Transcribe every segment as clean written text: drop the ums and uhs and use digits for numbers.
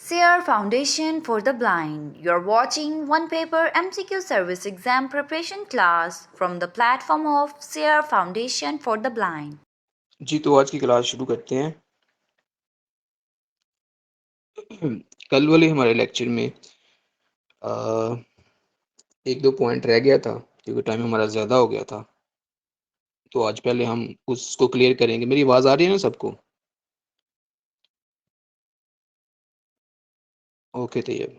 SEER Foundation for the Blind. You're watching one paper MCQ service exam preparation class from the platform of SEER Foundation for the Blind. जी तो आज की class शुरू करते हैं। कल वाले हमारे लेक्चर में एक दो पॉइंट रह गया था क्योंकि टाइम हमारा ज़्यादा हो गया था, तो आज पहले हम उसको क्लियर करेंगे। मेरी आवाज़ आ रही है ना सबको? ओके तैयब,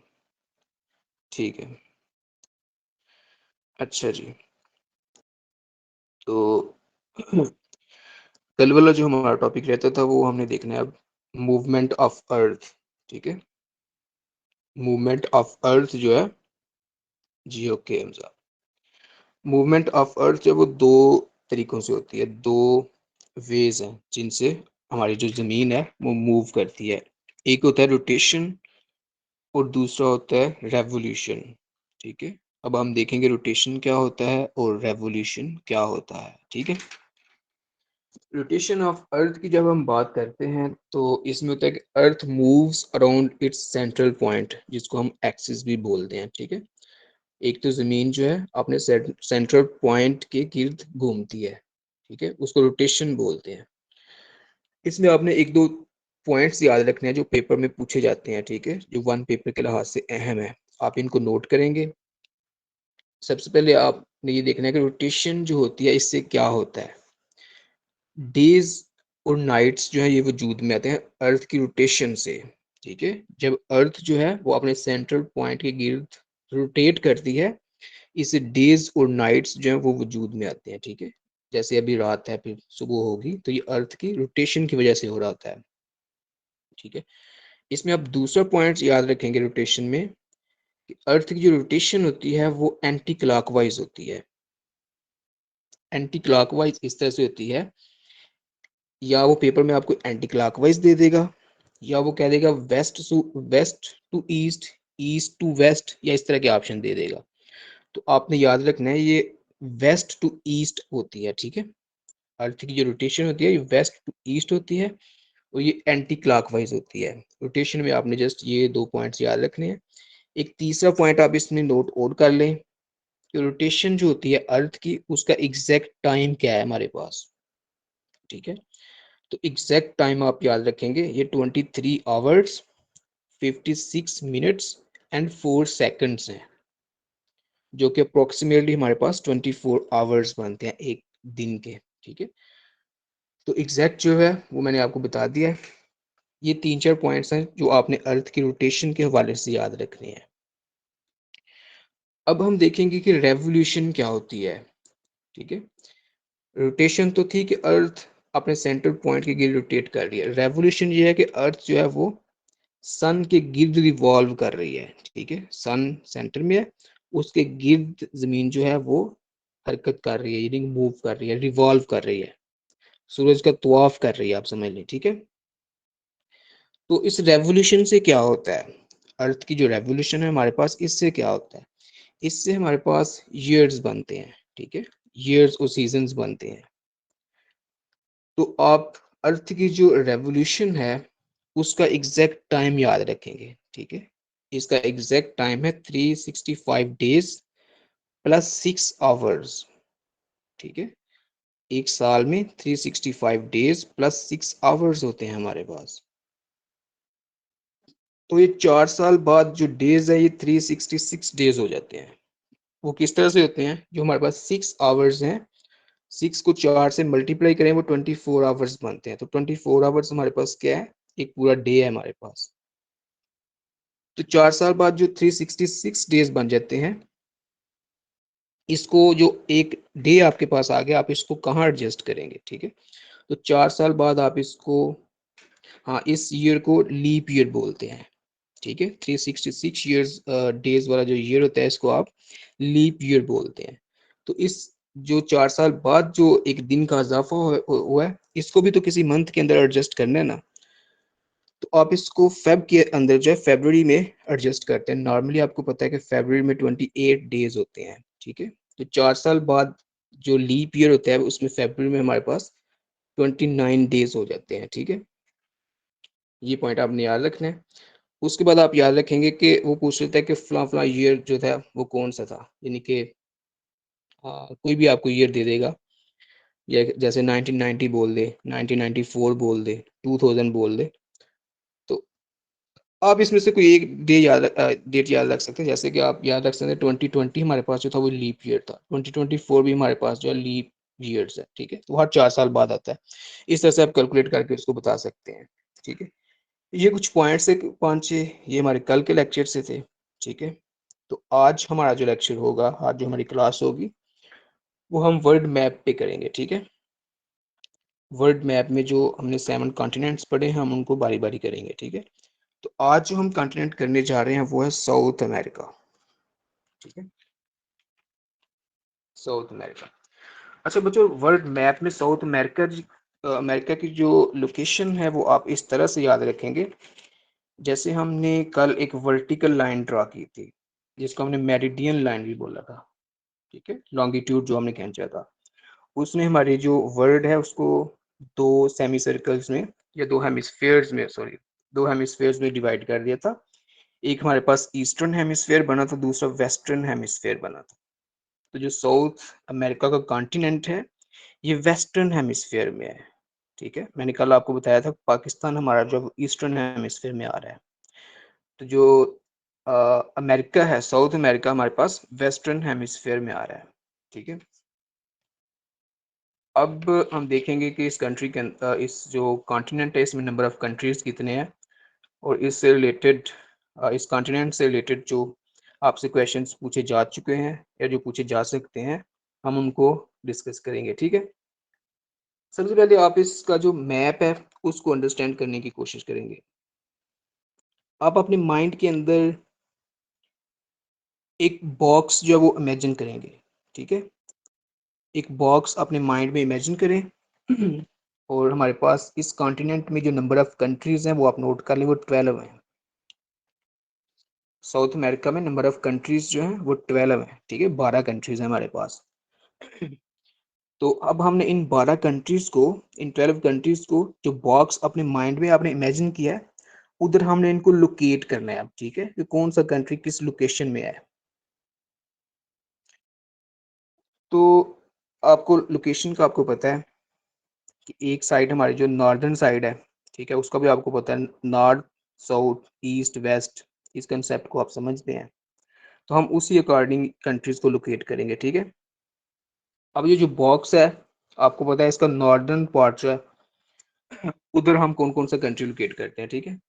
ठीक है। अच्छा जी, तो कल वाला जो हमारा टॉपिक रहता था वो हमने देखना है अब, मूवमेंट ऑफ अर्थ। ठीक है, मूवमेंट ऑफ अर्थ जो है, जी okay Hamza, movement of earth जो है वो दो तरीकों से होती है, दो वेज हैं जिनसे हमारी जो ज़मीन है वो मूव करती है। एक होता है रोटेशन और दूसरा होता है रेवोल्यूशन। ठीक है, अब हम देखेंगे रोटेशन क्या होता है और रेवोल्यूशन क्या होता है। ठीक है, रोटेशन ऑफ अर्थ की जब हम बात करते हैं तो इसमें होता है कि earth moves around its central point, जिसको हम एक्सिस भी बोलते हैं। ठीक है, एक तो ज़मीन जो है अपने सेंट्रल पॉइंट के गिर्द घूमती है। ठीक है, उसको रोटेशन बोलते हैं। इसमें आपने एक दो पॉइंट्स याद रखने हैं जो पेपर में पूछे जाते हैं। ठीक है, जो वन पेपर के लिहाज से अहम है, आप इनको नोट करेंगे। सबसे पहले आपने ये देखना है कि रोटेशन जो होती है इससे क्या होता है। डेज और नाइट्स जो है ये वजूद में आते हैं अर्थ की रोटेशन से। ठीक है, जब अर्थ जो है वो अपने सेंट्रल पॉइंट के गिर्द रोटेट करती है, इससे डेज और नाइट्स जो है वो वजूद में आते हैं। ठीक है, जैसे अभी रात है फिर सुबह होगी, तो ये अर्थ की रोटेशन की वजह से हो रहा होता है। ठीक है, इसमें आप दूसरा पॉइंट याद रखेंगे रोटेशन में कि अर्थ की जो रोटेशन होती है वो एंटी क्लॉकवाइज होती है। एंटी क्लॉकवाइज इस तरह से होती है, या वो पेपर में आपको एंटी क्लॉकवाइज दे देगा, या वो कह देगा west to east, east to west, या इस तरह के ऑप्शन दे देगा। तो आपने याद रखना है ये वेस्ट टू ईस्ट होती है। ठीक है, अर्थ की जो रोटेशन होती है ये वेस्ट टू ईस्ट होती है और ये एंटी क्लॉकवाइज होती है। रोटेशन में आपने जस्ट ये दो पॉइंट्स याद रखने हैं। एक तीसरा पॉइंट आप इसमें नोट और कर लें कि रोटेशन जो होती है अर्थ की, उसका एग्जैक्ट टाइम क्या है हमारे पास। ठीक है, तो एग्जैक्ट टाइम आप याद रखेंगे, ये 23 आवर्स 56 मिनट्स एंड 4 सेकंड्स हैं, जो कि अप्रोक्सीमेटली हमारे पास 24 आवर्स बनते हैं एक दिन के। ठीक है, तो एग्जैक्ट जो है वो मैंने आपको बता दिया है। ये तीन चार पॉइंट्स हैं जो आपने अर्थ की रोटेशन के हवाले से याद रखने हैं। अब हम देखेंगे कि रेवोल्यूशन क्या होती है। ठीक है, रोटेशन तो थी कि अर्थ अपने सेंटर पॉइंट के गिर्द रोटेट कर रही है। रेवोल्यूशन ये है कि अर्थ जो है वो सन के गिर्द रिवॉल्व कर रही है। ठीक है, सन सेंटर में है, उसके गिर्द जमीन जो है वो हरकत कर रही है, यानी मूव कर रही है, रिवॉल्व कर रही है, सूरज का तवाफ कर रही है, आप समझ लें। ठीक है, तो इस रेवोल्यूशन से क्या होता है, अर्थ की जो रेवोल्यूशन है हमारे पास, इससे क्या होता है, इससे हमारे पास ईयर्स बनते हैं। ठीक है, ईयर्स और सीजन्स बनते हैं। तो आप अर्थ की जो रेवोल्यूशन है उसका एग्जैक्ट टाइम याद रखेंगे। ठीक है, इसका एग्जैक्ट टाइम है 365 डेज प्लस 6 आवर्स। ठीक है, एक साल में 365 डेज प्लस 6 आवर्स होते हैं हमारे पास। तो ये 4 साल बाद जो डेज है ये 366 डेज हो जाते हैं। वो किस तरह से होते हैं, जो हमारे पास 6 आवर्स हैं, 6 को 4 से मल्टीप्लाई करें वो 24 आवर्स बनते हैं। तो 24 आवर्स हमारे पास क्या है, एक पूरा डे है हमारे पास। तो 4 साल बाद जो 366 डेज बन जाते हैं, इसको जो एक डे आपके पास आ गया, आप इसको कहाँ एडजस्ट करेंगे। ठीक है, तो 4 साल बाद आप इसको, हाँ, इस ईयर को लीप ईयर बोलते हैं। ठीक है, 366 डेज वाला जो ईयर होता है इसको आप लीप ईयर बोलते हैं। तो इस जो 4 साल बाद जो एक दिन का इजाफा हुआ है, इसको भी तो किसी मंथ के अंदर एडजस्ट करना है ना। तो आप इसको फेब के अंदर जो है फरवरी में एडजस्ट करते हैं। नॉर्मली आपको पता है कि फरवरी में 28 डेज होते हैं। ठीक है, तो 4 साल बाद जो लीप ईयर होता है उसमें फरवरी में हमारे पास 29 डेज हो जाते हैं। ठीक है, ये पॉइंट आपने याद रखना है। उसके बाद आप याद रखेंगे कि वो पूछ लेता है कि फला ईयर जो था वो कौन सा था, यानी कि कोई भी आपको ईयर दे देगा, या जैसे 1990 बोल दे, 1994 बोल दे, 2000 बोल दे, तो आप इसमें से कोई एक डेट याद रख सकते हैं। जैसे कि आप याद रख सकते हैं 2020 हमारे पास जो था वो लीप ईयर था, 2024 भी हमारे पास जो है लीप ईयर्स है, ठीक है, तो हर 4 साल बाद आता है। इस तरह से आप कैलकुलेट करके उसको बता सकते हैं, ठीक है। ये कुछ पॉइंट्स है 5-6, ये हमारे कल के लेक्चर से थे, ठीक है। तो आज हमारा जो लेक्चर होगा, आज जो हमारी क्लास होगी, वो हम वर्ल्ड मैप पे करेंगे, ठीक है। वर्ल्ड मैप में जो हमने 7 कॉन्टिनेंट्स पढ़े हैं, हम उनको बारी बारी करेंगे, ठीक है। तो आज जो हम कॉन्टिनेंट करने जा रहे हैं वो है साउथ अमेरिका, ठीक है, साउथ अमेरिका। अच्छा बच्चों, वर्ल्ड मैप में साउथ अमेरिका अमेरिका की जो लोकेशन है वो आप इस तरह से याद रखेंगे, जैसे हमने कल एक वर्टिकल लाइन ड्रा की थी, जिसको हमने मेरिडियन लाइन भी बोला था, ठीक है, लॉन्गिट्यूड जो हमने खींचा था। उसने हमारी जो वर्ल्ड है उसको दो सेमी सर्कल्स में, या दो हेमिस्फेयर्स में, सॉरी, दो हेमिस्फेयर्स में डिवाइड कर दिया था। एक हमारे पास ईस्टर्न हेमिस्फेयर बना था, दूसरा वेस्टर्न हेमिस्फेयर बना था। तो जो साउथ अमेरिका का कॉन्टिनेंट है ये वेस्टर्न हेमिस्फेयर में है, ठीक है। मैंने कल आपको बताया था पाकिस्तान हमारा जो ईस्टर्न हेमिस्फेयर में आ रहा है। तो जो अमेरिका है, साउथ अमेरिका हमारे पास वेस्टर्न हेमिस्फेयर में आ रहा है, ठीक है। अब हम देखेंगे कि इस कंट्री के इस जो कॉन्टिनेंट है इसमें नंबर ऑफ कंट्रीज कितने हैं, और इससे रिलेटेड इस कॉन्टिनेंट से रिलेटेड जो आपसे क्वेश्चंस पूछे जा चुके हैं या जो पूछे जा सकते हैं, हम उनको डिस्कस करेंगे, ठीक है। सबसे पहले आप इसका जो मैप है उसको अंडरस्टैंड करने की कोशिश करेंगे। आप अपने माइंड के अंदर एक बॉक्स जो है वो इमेजिन करेंगे, ठीक है। एक बॉक्स अपने माइंड में इमेजिन करें और हमारे पास इस कॉन्टिनेंट में जो नंबर ऑफ कंट्रीज हैं वो आप नोट कर लें, वो 12 हैं। साउथ अमेरिका में नंबर ऑफ कंट्रीज जो हैं वो 12 हैं, ठीक है, 12 कंट्रीज हैं हमारे पास। तो अब हमने इन 12 कंट्रीज को, इन 12 कंट्रीज को जो बॉक्स अपने माइंड में आपने इमेजिन किया है, उधर हमने इनको लोकेट करना है अब, ठीक है, कि कौन सा कंट्री किस लोकेशन में है। तो आपको लोकेशन का आपको पता है कि एक साइड हमारी जो नॉर्दर्न साइड है, ठीक है, उसका भी आपको पता है, नॉर्थ साउथ ईस्ट वेस्ट, इस कंसेप्ट को आप समझते हैं। तो हम उसी अकॉर्डिंग कंट्रीज को लोकेट करेंगे, ठीक है। अब ये जो बॉक्स है, आपको पता है इसका नॉर्दर्न पार्ट जो है उधर हम कौन कौन सा कंट्री लोकेट करते हैं, ठीक है।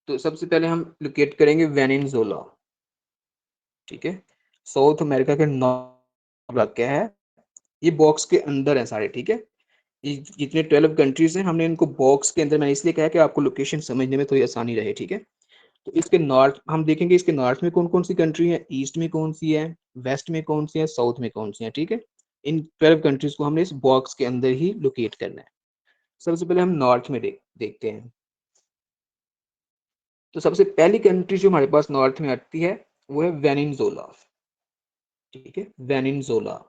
तो सबसे पहले हम लोकेट करेंगे वेनेजुएला, ठीक है। साउथ अमेरिका के नॉर्थ क्या है, ये बॉक्स के अंदर है सारे, ठीक है। ये जितने 12 कंट्रीज हैं हमने इनको बॉक्स के अंदर, मैंने इसलिए कहा कि आपको लोकेशन समझने में थोड़ी आसानी रहे, ठीक है। तो इसके नॉर्थ हम देखेंगे, इसके नॉर्थ में कौन कौन सी कंट्री है, ईस्ट में कौन सी है, वेस्ट में कौन सी है, साउथ में कौन सी है, ठीक है। इन 12 कंट्रीज को हमने इस बॉक्स के अंदर ही लोकेट करना है। सबसे पहले हम नॉर्थ में देखते हैं। तो सबसे पहली कंट्री जो हमारे पास नॉर्थ में आती है वो है वेनिनजुला, ठीक है, वेनिनजुला।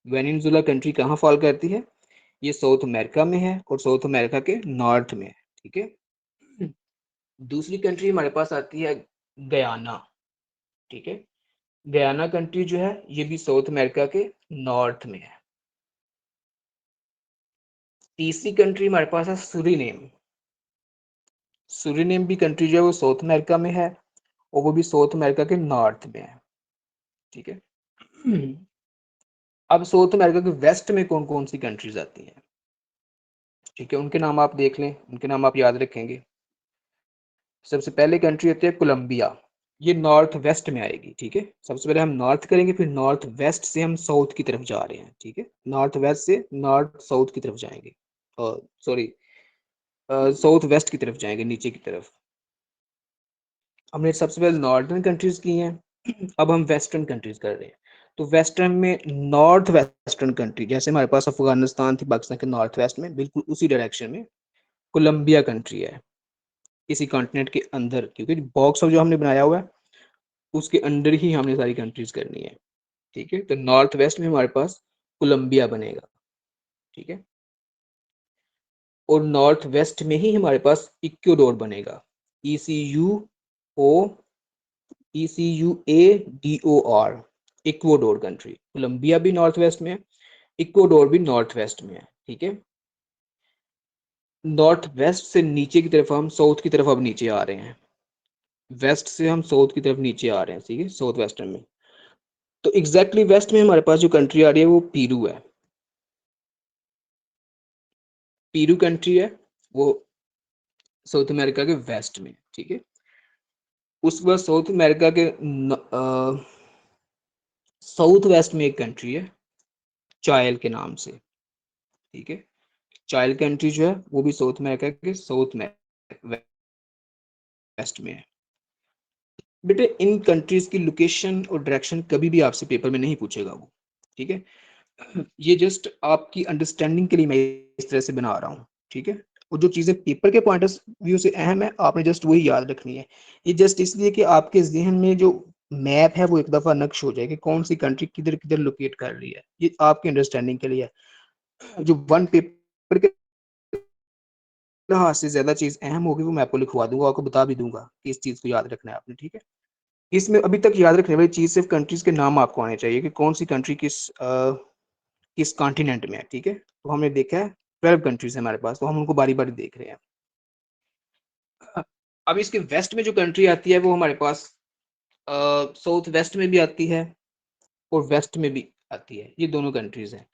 वेनिनजुला कंट्री कहाँ फॉल करती है, ये साउथ अमेरिका में है और साउथ अमेरिका के नॉर्थ में है, ठीक है। दूसरी कंट्री हमारे पास आती है गयाना, ठीक है। गयाना कंट्री जो है ये भी साउथ अमेरिका के नॉर्थ में है। तीसरी कंट्री हमारे पास है सुरीनेम। सुरीनेम भी कंट्री जो है वो साउथ अमेरिका में है और वो भी साउथ अमेरिका के नॉर्थ में है, ठीक है। अब साउथ अमेरिका के वेस्ट में कौन कौन सी कंट्रीज आती हैं, ठीक है, उनके नाम आप देख लें, उनके नाम आप याद रखेंगे। सबसे पहले कंट्री आती है कोलंबिया, ये नॉर्थ वेस्ट में आएगी, ठीक है। सबसे पहले हम नॉर्थ करेंगे, फिर नॉर्थ वेस्ट से हम साउथ की तरफ जा रहे हैं, ठीक है, नॉर्थ वेस्ट से नॉर्थ साउथ की तरफ जाएंगे, सॉरी, साउथ वेस्ट की तरफ जाएंगे, नीचे की तरफ। हमने सबसे पहले नॉर्दर्न कंट्रीज की हैं, अब हम वेस्टर्न कंट्रीज कर रहे हैं। तो वेस्टर्न में नॉर्थ वेस्टर्न कंट्री, जैसे हमारे पास अफगानिस्तान थी पाकिस्तान के नॉर्थ वेस्ट में, बिल्कुल उसी डायरेक्शन में कोलंबिया कंट्री है, इसी कॉन्टिनेंट के अंदर, क्योंकि बॉक्स जो हमने बनाया हुआ है उसके अंदर ही हमने सारी कंट्रीज करनी है, ठीक है। तो नॉर्थ वेस्ट में हमारे पास कोलंबिया बनेगा, ठीक है। और नॉर्थ वेस्ट में ही हमारे पास इक्वाडोर बनेगा, ECUADOR, इक्वाडोर कंट्री। कोलंबिया भी नॉर्थ वेस्ट में है, इक्वाडोर भी नॉर्थ वेस्ट में है, ठीक है। नॉर्थ वेस्ट से नीचे की तरफ हम साउथ की तरफ अब नीचे आ रहे हैं, वेस्ट से हम साउथ की तरफ नीचे आ रहे हैं, ठीक है, साउथ वेस्टर्न में। तो एग्जैक्टली वेस्ट में हमारे पास जो कंट्री आ रही है वो पीरू है। पीरू कंट्री है वो साउथ अमेरिका के वेस्ट में, ठीक है। उसके बाद साउथ अमेरिका के साउथ वेस्ट में एक कंट्री है चाइल के नाम से, ठीक है। चाइल कंट्री जो है वो भी साउथ अमेरिका के साउथ में वेस्ट में है। बेटे इन कंट्रीज की लोकेशन और डायरेक्शन कभी भी आपसे पेपर में नहीं पूछेगा वो, ठीक है। ये जस्ट आपकी अंडरस्टैंडिंग के लिए मैं इस तरह से बना रहा हूँ, ठीक है। और जो चीजें पेपर के पॉइंट ऑफ व्यू से अहम है आपने जस्ट वही याद रखनी है। ये जस्ट इसलिए कि आपके जहन में जो मैप है वो एक दफा नक्श हो जाए कि कौन सी कंट्री किधर किधर लोकेट कर रही है, ये आपकी अंडरस्टैंडिंग के लिए है। जो वन पेपर के लिहाज से ज्यादा चीज अहम होगी वो मैं आपको लिखवा दूंगा, आपको बता भी दूंगा कि इस चीज को याद रखना है आपने, ठीक है। इसमें अभी तक याद रखने वाली चीज सिर्फ कंट्रीज के नाम आपको आने चाहिए कि कौन सी कंट्री किस कॉन्टिनेंट में है, ठीक है। तो हमने देखा है 12 कंट्रीज है हमारे पास, तो हम उनको बारी बारी देख रहे हैं। अब इसके वेस्ट में जो कंट्री आती है वो हमारे पास साउथ वेस्ट में भी आती है और वेस्ट में भी आती है, ये दोनों कंट्रीज हैं,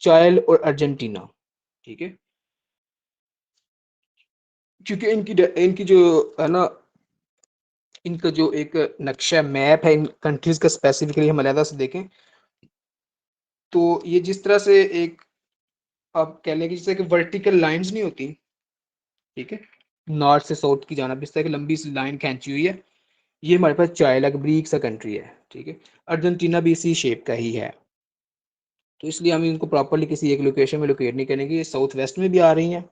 चाइल और अर्जेंटीना, ठीक है। क्योंकि इनकी इनकी जो है ना, इनका जो एक नक्शा मैप है इन कंट्रीज का स्पेसिफिकली हम अलग से देखें तो ये जिस तरह से एक आप कह लें कि जैसे कि वर्टिकल लाइंस नहीं होती, ठीक है, नॉर्थ से साउथ की जाना इस तरह की लंबी सी लाइन खींची हुई है, ये हमारे पास चाइल एक ब्रीक सा कंट्री है, ठीक है। अर्जेंटीना भी इसी शेप का ही है, तो इसलिए हम इनको प्रॉपरली किसी एक लोकेशन में लोकेट नहीं करेंगे। ये साउथ वेस्ट में भी आ रही हैं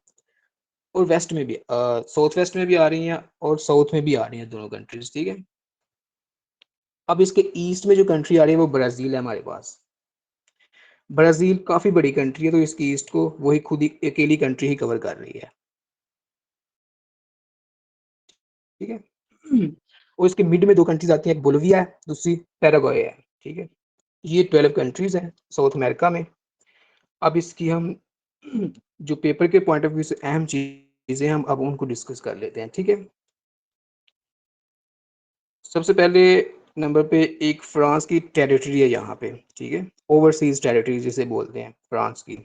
और वेस्ट में भी साउथ वेस्ट में भी आ रही हैं और साउथ में भी आ रही हैं दोनों कंट्रीज, ठीक है। अब इसके ईस्ट में जो कंट्री आ रही है वो ब्राज़ील है हमारे पास। ब्राज़ील काफ़ी बड़ी कंट्री है तो इसकी ईस्ट को वही खुद ही अकेली कंट्री ही कवर कर रही है, ठीक है। और इसके मिड में दो कंट्रीज आती हैं, एक बोलिविया है, दूसरी पैराग्वे है, ठीक है। ये 12 कंट्रीज हैं साउथ अमेरिका में। अब इसकी हम जो पेपर के पॉइंट ऑफ व्यू से अहम चीजें हम अब उनको डिस्कस कर लेते हैं, ठीक है। सबसे पहले नंबर पे एक फ्रांस की टेरिटरी है यहाँ पे, ठीक है, ओवरसीज टेरिटरी जिसे बोलते हैं फ्रांस की।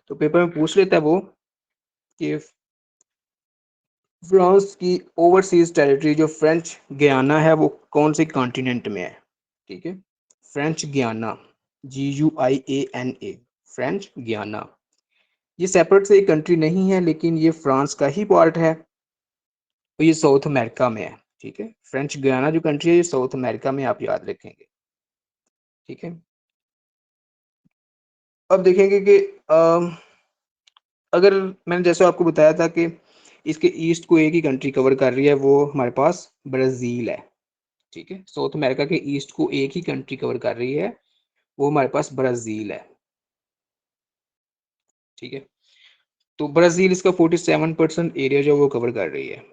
तो पेपर में पूछ लेता है वो कि फ्रांस की ओवरसीज टेरिटरी जो फ्रेंच गयाना है वो कौन से कॉन्टिनेंट में है, ठीक है। French Guiana, GUIANA, French Guiana, ये सेपरेट से एक कंट्री नहीं है लेकिन ये फ्रांस का ही पार्ट है, तो ये साउथ अमेरिका में है, ठीक है। फ्रेंच गयाना जो कंट्री है ये साउथ अमेरिका में, आप याद रखेंगे, ठीक है। अब देखेंगे कि अगर मैंने जैसे आपको बताया था कि इसके ईस्ट को एक ही कंट्री कवर कर रही है, वो हमारे पास ब्राज़ील है, ठीक है। साउथ अमेरिका के ईस्ट को एक ही कंट्री कवर कर रही है, वो हमारे पास ब्राज़ील है, ठीक है। तो ब्राज़ील इसका 47% एरिया जो वो कवर कर रही है,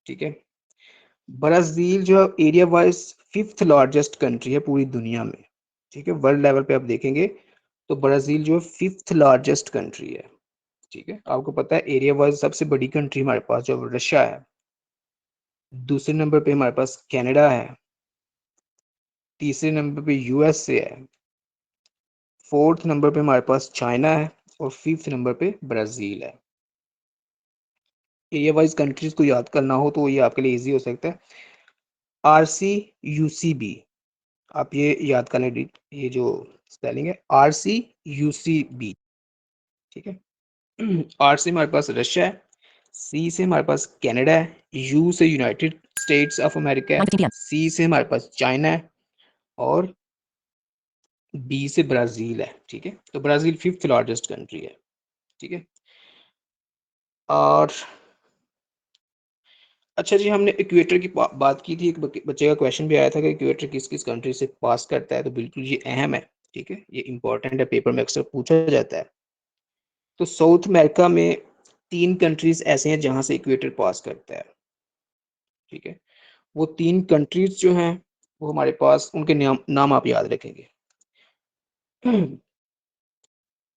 ठीक है। ब्राज़ील जो area wise 5th largest country है पूरी दुनिया में, ठीक है। वर्ल्ड लेवल पे आप देखेंगे तो ब्राज़ील जो 5th लार्जेस्ट कंट्री है, ठीक है। आपको पता है एरिया वाइज सबसे बड़ी कंट्री हमारे पास जो रशिया है, दूसरे नंबर पे हमारे पास कनाडा है, तीसरे नंबर पे USA है, फोर्थ नंबर पे हमारे पास चाइना है और फिफ्थ नंबर पे ब्राज़ील है। एरिया वाइज कंट्रीज को याद करना हो तो ये आपके लिए इजी हो सकता है, RCUCB, आप ये याद कर लें, ये जो स्पेलिंग है RCUCB, ठीक है। R से हमारे पास रशिया है, C से हमारे पास कनाडा है, U से यूनाइटेड स्टेट्स ऑफ अमेरिका है, C से हमारे पास चाइना है और B से ब्राज़ील है, ठीक है। तो ब्राज़ील 5th लार्जेस्ट कंट्री है, ठीक है। और अच्छा जी, हमने इक्वेटर की बात की थी, एक बच्चे का क्वेश्चन भी आया था कि इक्वेटर किस किस कंट्री से पास करता है, तो बिल्कुल ये अहम है, ठीक है, ये इंपॉर्टेंट है, पेपर में अक्सर पूछा जाता है। तो साउथ अमेरिका में 3 कंट्रीज ऐसे हैं जहां से इक्वेटर पास करता है, ठीक है। वो 3 कंट्रीज जो हैं वो हमारे पास उनके नाम आप याद रखेंगे।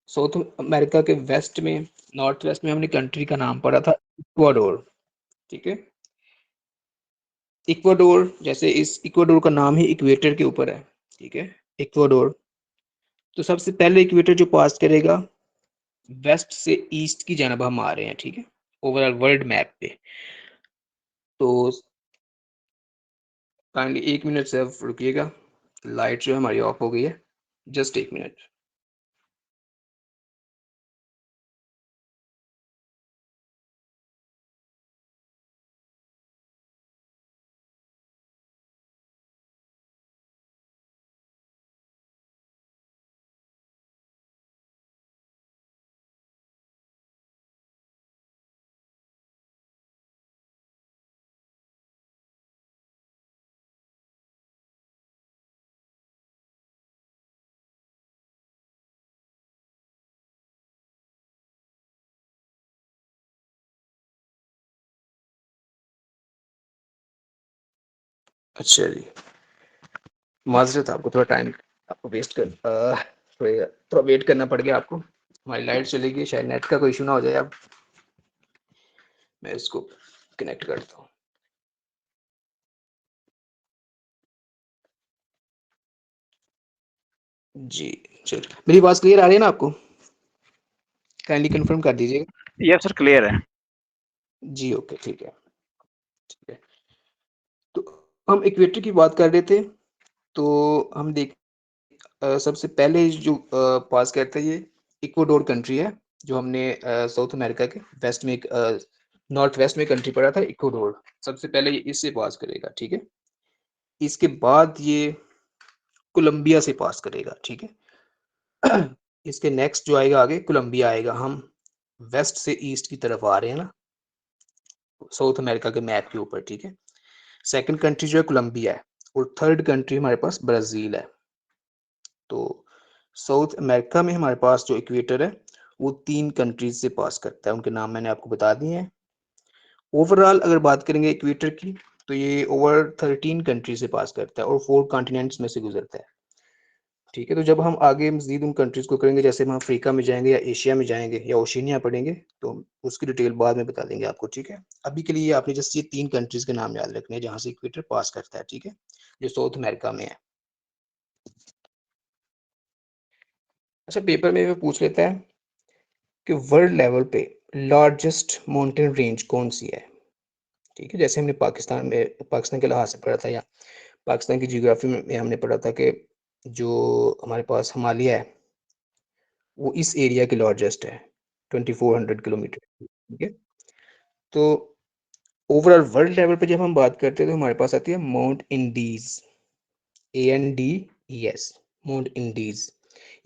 साउथ अमेरिका के वेस्ट में, नॉर्थ वेस्ट में हमने कंट्री का नाम पढ़ा था इक्वाडोर, ठीक है। इक्वाडोर, जैसे इस इक्वाडोर का नाम ही इक्वेटर के ऊपर है, ठीक है, इक्वाडोर। तो सबसे पहले इक्वेटर जो पास करेगा, वेस्ट से ईस्ट की जानब हम आ रहे हैं, ठीक है, ओवरऑल वर्ल्ड मैप पे। तो काइंडली 1 मिनट से आप रुकिएगा, लाइट जो है हमारी ऑफ हो गई है, जस्ट 1 मिनट। अच्छा जी, माजरत, आपको थोड़ा टाइम आपको वेस्ट कर थोड़ा वेट करना पड़ गया आपको। हमारी लाइट चली गई, शायद नेट का कोई इशू ना हो जाए। अब मैं इसको कनेक्ट करता हूँ। जी, चलिए, मेरी आवाज़ क्लियर आ रही है ना आपको? काइंडली कंफर्म कर दीजिएगा। यस सर, क्लियर है। जी, ओके, ठीक है, ठीक है। तो हम इक्वेटर की बात कर रहे थे। तो हम सबसे पहले जो पास करता है, ये इक्वाडोर कंट्री है, जो हमने साउथ अमेरिका के वेस्ट में एक नॉर्थ वेस्ट में कंट्री पड़ा था, इक्वाडोर। सबसे पहले ये इससे पास करेगा, ठीक है। इसके बाद ये कोलंबिया से पास करेगा, ठीक है। इसके नेक्स्ट जो आएगा आगे, कोलंबिया आएगा। हम वेस्ट से ईस्ट की तरफ आ रहे हैं ना, साउथ अमेरिका के मैप के ऊपर, ठीक है। सेकंड कंट्री जो है कोलंबिया है, और थर्ड कंट्री हमारे पास ब्राजील है। तो साउथ अमेरिका में हमारे पास जो इक्वेटर है वो 3 कंट्रीज से पास करता है, उनके नाम मैंने आपको बता दिए हैं। ओवरऑल अगर बात करेंगे इक्वेटर की, तो ये ओवर 13 कंट्री से पास करता है और 4 कॉन्टिनेंट्स में से गुजरता है, ठीक है। तो जब हम आगे मजीद उन कंट्रीज को करेंगे, जैसे हम अफ्रीका में जाएंगे या एशिया में जाएंगे या ओशिनिया पढ़ेंगे, तो उसकी डिटेल बाद में बता देंगे आपको, ठीक है। अभी के लिए आपने जस्ट ये 3 कंट्रीज के नाम याद रखने हैं जहाँ से इक्वेटर पास करता है, ठीक है, जो साउथ अमेरिका में है। अच्छा, पेपर में भी पूछ लेता है कि वर्ल्ड लेवल पे लार्जेस्ट माउंटेन रेंज कौन सी है, ठीक है। जैसे हमने पाकिस्तान के लिहाज से पढ़ा था, या पाकिस्तान की जियोग्राफी में हमने पढ़ा था कि जो हमारे पास हिमालय है वो इस एरिया की लार्जेस्ट है, 2400 किलोमीटर, ठीक है। तो ओवरऑल वर्ल्ड लेवल पे जब हम बात करते हैं तो हमारे पास आती है mount Indies, ANDES, mount Indies.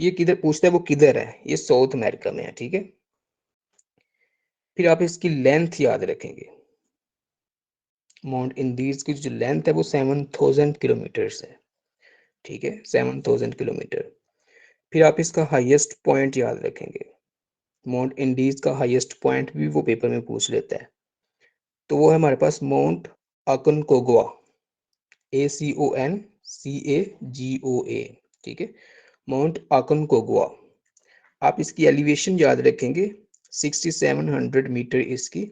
ये किधर पूछता है, वो किधर है, ये साउथ अमेरिका में है, ठीक है। फिर आप इसकी लेंथ याद रखेंगे। माउंट इंडीज की जो लेंथ है वो 7000 किलोमीटर्स है, ठीक है, 7000 किलोमीटर। फिर आप इसका हाईएस्ट पॉइंट याद रखेंगे। माउंट इंडीज का हाईएस्ट पॉइंट भी वो पेपर में पूछ लेता है, तो वो है हमारे पास माउंट अकनकोगुआ, ACONCAGOA, ठीक है, माउंट अकनकोगुआ। आप इसकी एलिवेशन याद रखेंगे, 6700 मीटर इसकी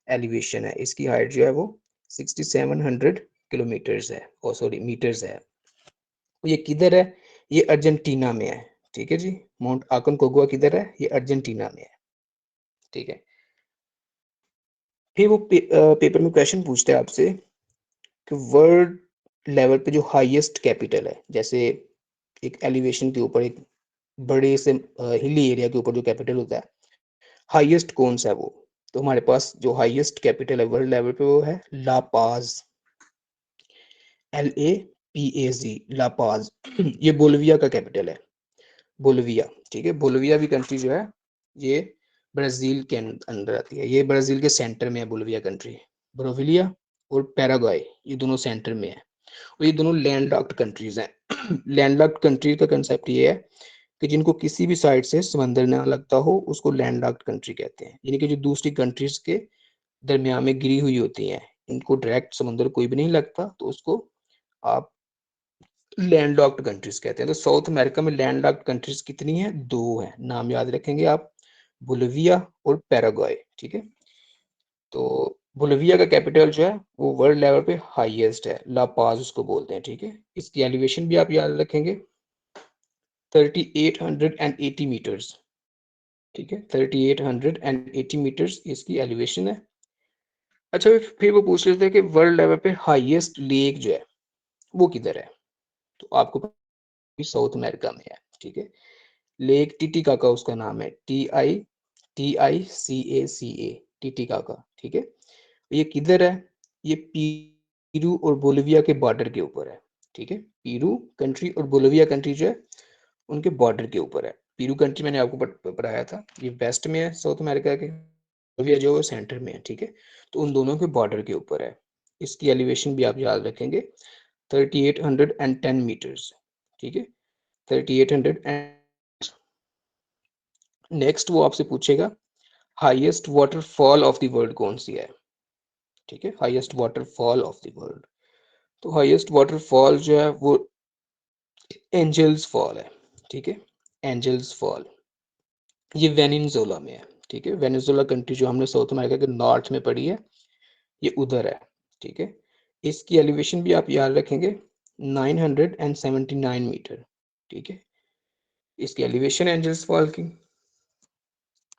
एलिवेशन है। इसकी हाइट जो है वो 6700 किलोमीटर्स है, ओ सॉरी मीटर्स है। ये किधर है, ये अर्जेंटीना में है, ठीक है जी। माउंट अकनकोगुआ किधर है, ये अर्जेंटीना में है, ठीक है। फिर वो पेपर में क्वेश्चन पूछते हैं आपसे कि वर्ल्ड लेवल पे जो हाईएस्ट कैपिटल है, जैसे एक एलिवेशन के ऊपर एक बड़े से हिली एरिया के ऊपर जो कैपिटल होता है, हाईएस्ट कौन सा है वो। तो हमारे पास जो हाईएस्ट कैपिटल है वर्ल्ड लेवल पे वो है ला पाज, LAPAZ, ला पाज। ये बोलिविया का कैपिटल है, बोलिविया, ठीक है। बोलिविया भी कंट्री जो है ये ब्राजील के अंदर आती है, ये ब्राजील के सेंटर में है बोलिविया कंट्री। बोलिविया और पैराग्वाई ये दोनों सेंटर में है, और ये दोनों लैंडलॉक्ड कंट्रीज हैं। लैंडलॉक्ड कंट्रीज का कंसेप्ट ये है कि जिनको किसी भी साइड से समंदर ना लगता हो उसको लैंडलॉक्ड कंट्री कहते हैं, यानी कि जो दूसरी कंट्रीज के दरमियान में गिरी हुई होती हैं, इनको डायरेक्ट समुद्र कोई भी नहीं लगता, तो उसको आप लैंडलॉक्ड कंट्रीज कहते हैं। तो साउथ अमेरिका में लैंडलॉक्ड कंट्रीज कितनी है? 2 है। नाम याद रखेंगे आप, बोलिविया और पैराग्वे। ठीक है, तो बोलिविया का कैपिटल जो है वो वर्ल्ड लेवल पे हाईएस्ट है, ला पाज उसको बोलते हैं। ठीक है, इसकी एलिवेशन भी आप याद रखेंगे, 3880 मीटर्स। ठीक है, 3880 मीटर्स इसकी एलिवेशन है। अच्छा, फिर वो पूछ रहे थे कि वर्ल्ड लेवल पे हाईएस्ट लेक जो है वो किधर है? तो आपको साउथ अमेरिका में है। ठीक है, लेक टिटिकाका उसका नाम है, TICACA, टिटिकाका। ठीक है, ये किधर है? ये पीरू और बोलिविया के बॉर्डर के ऊपर है। ठीक है, पीरू कंट्री और बोलिविया कंट्री जो है उनके बॉर्डर के ऊपर है। पीरू कंट्री मैंने आपको पढ़ाया था, ये वेस्ट में है साउथ अमेरिका के, बोलिविया जो है सेंटर में है। ठीक है, तो उन दोनों के बॉर्डर के ऊपर है। इसकी एलिवेशन भी आप याद रखेंगे, 3810 मीटर्स। ठीक है, 3800। नेक्स्ट वो आपसे पूछेगा highest waterfall of the world कौन सी है? ठीक है, highest waterfall of the world, तो हाईएस्ट वाटरफॉल जो है वो एंजल्स फॉल है। ठीक है, एंजल्स फॉल, ये वेनिनजुला में है। ठीक है, वेनिजुला कंट्री जो हमने साउथ अमेरिका के नॉर्थ में पड़ी है, ये उधर है। ठीक है, इसकी एलिवेशन भी आप याद रखेंगे, 979 मीटर। ठीक है, इसकी एलिवेशन एंजल्स फॉल की।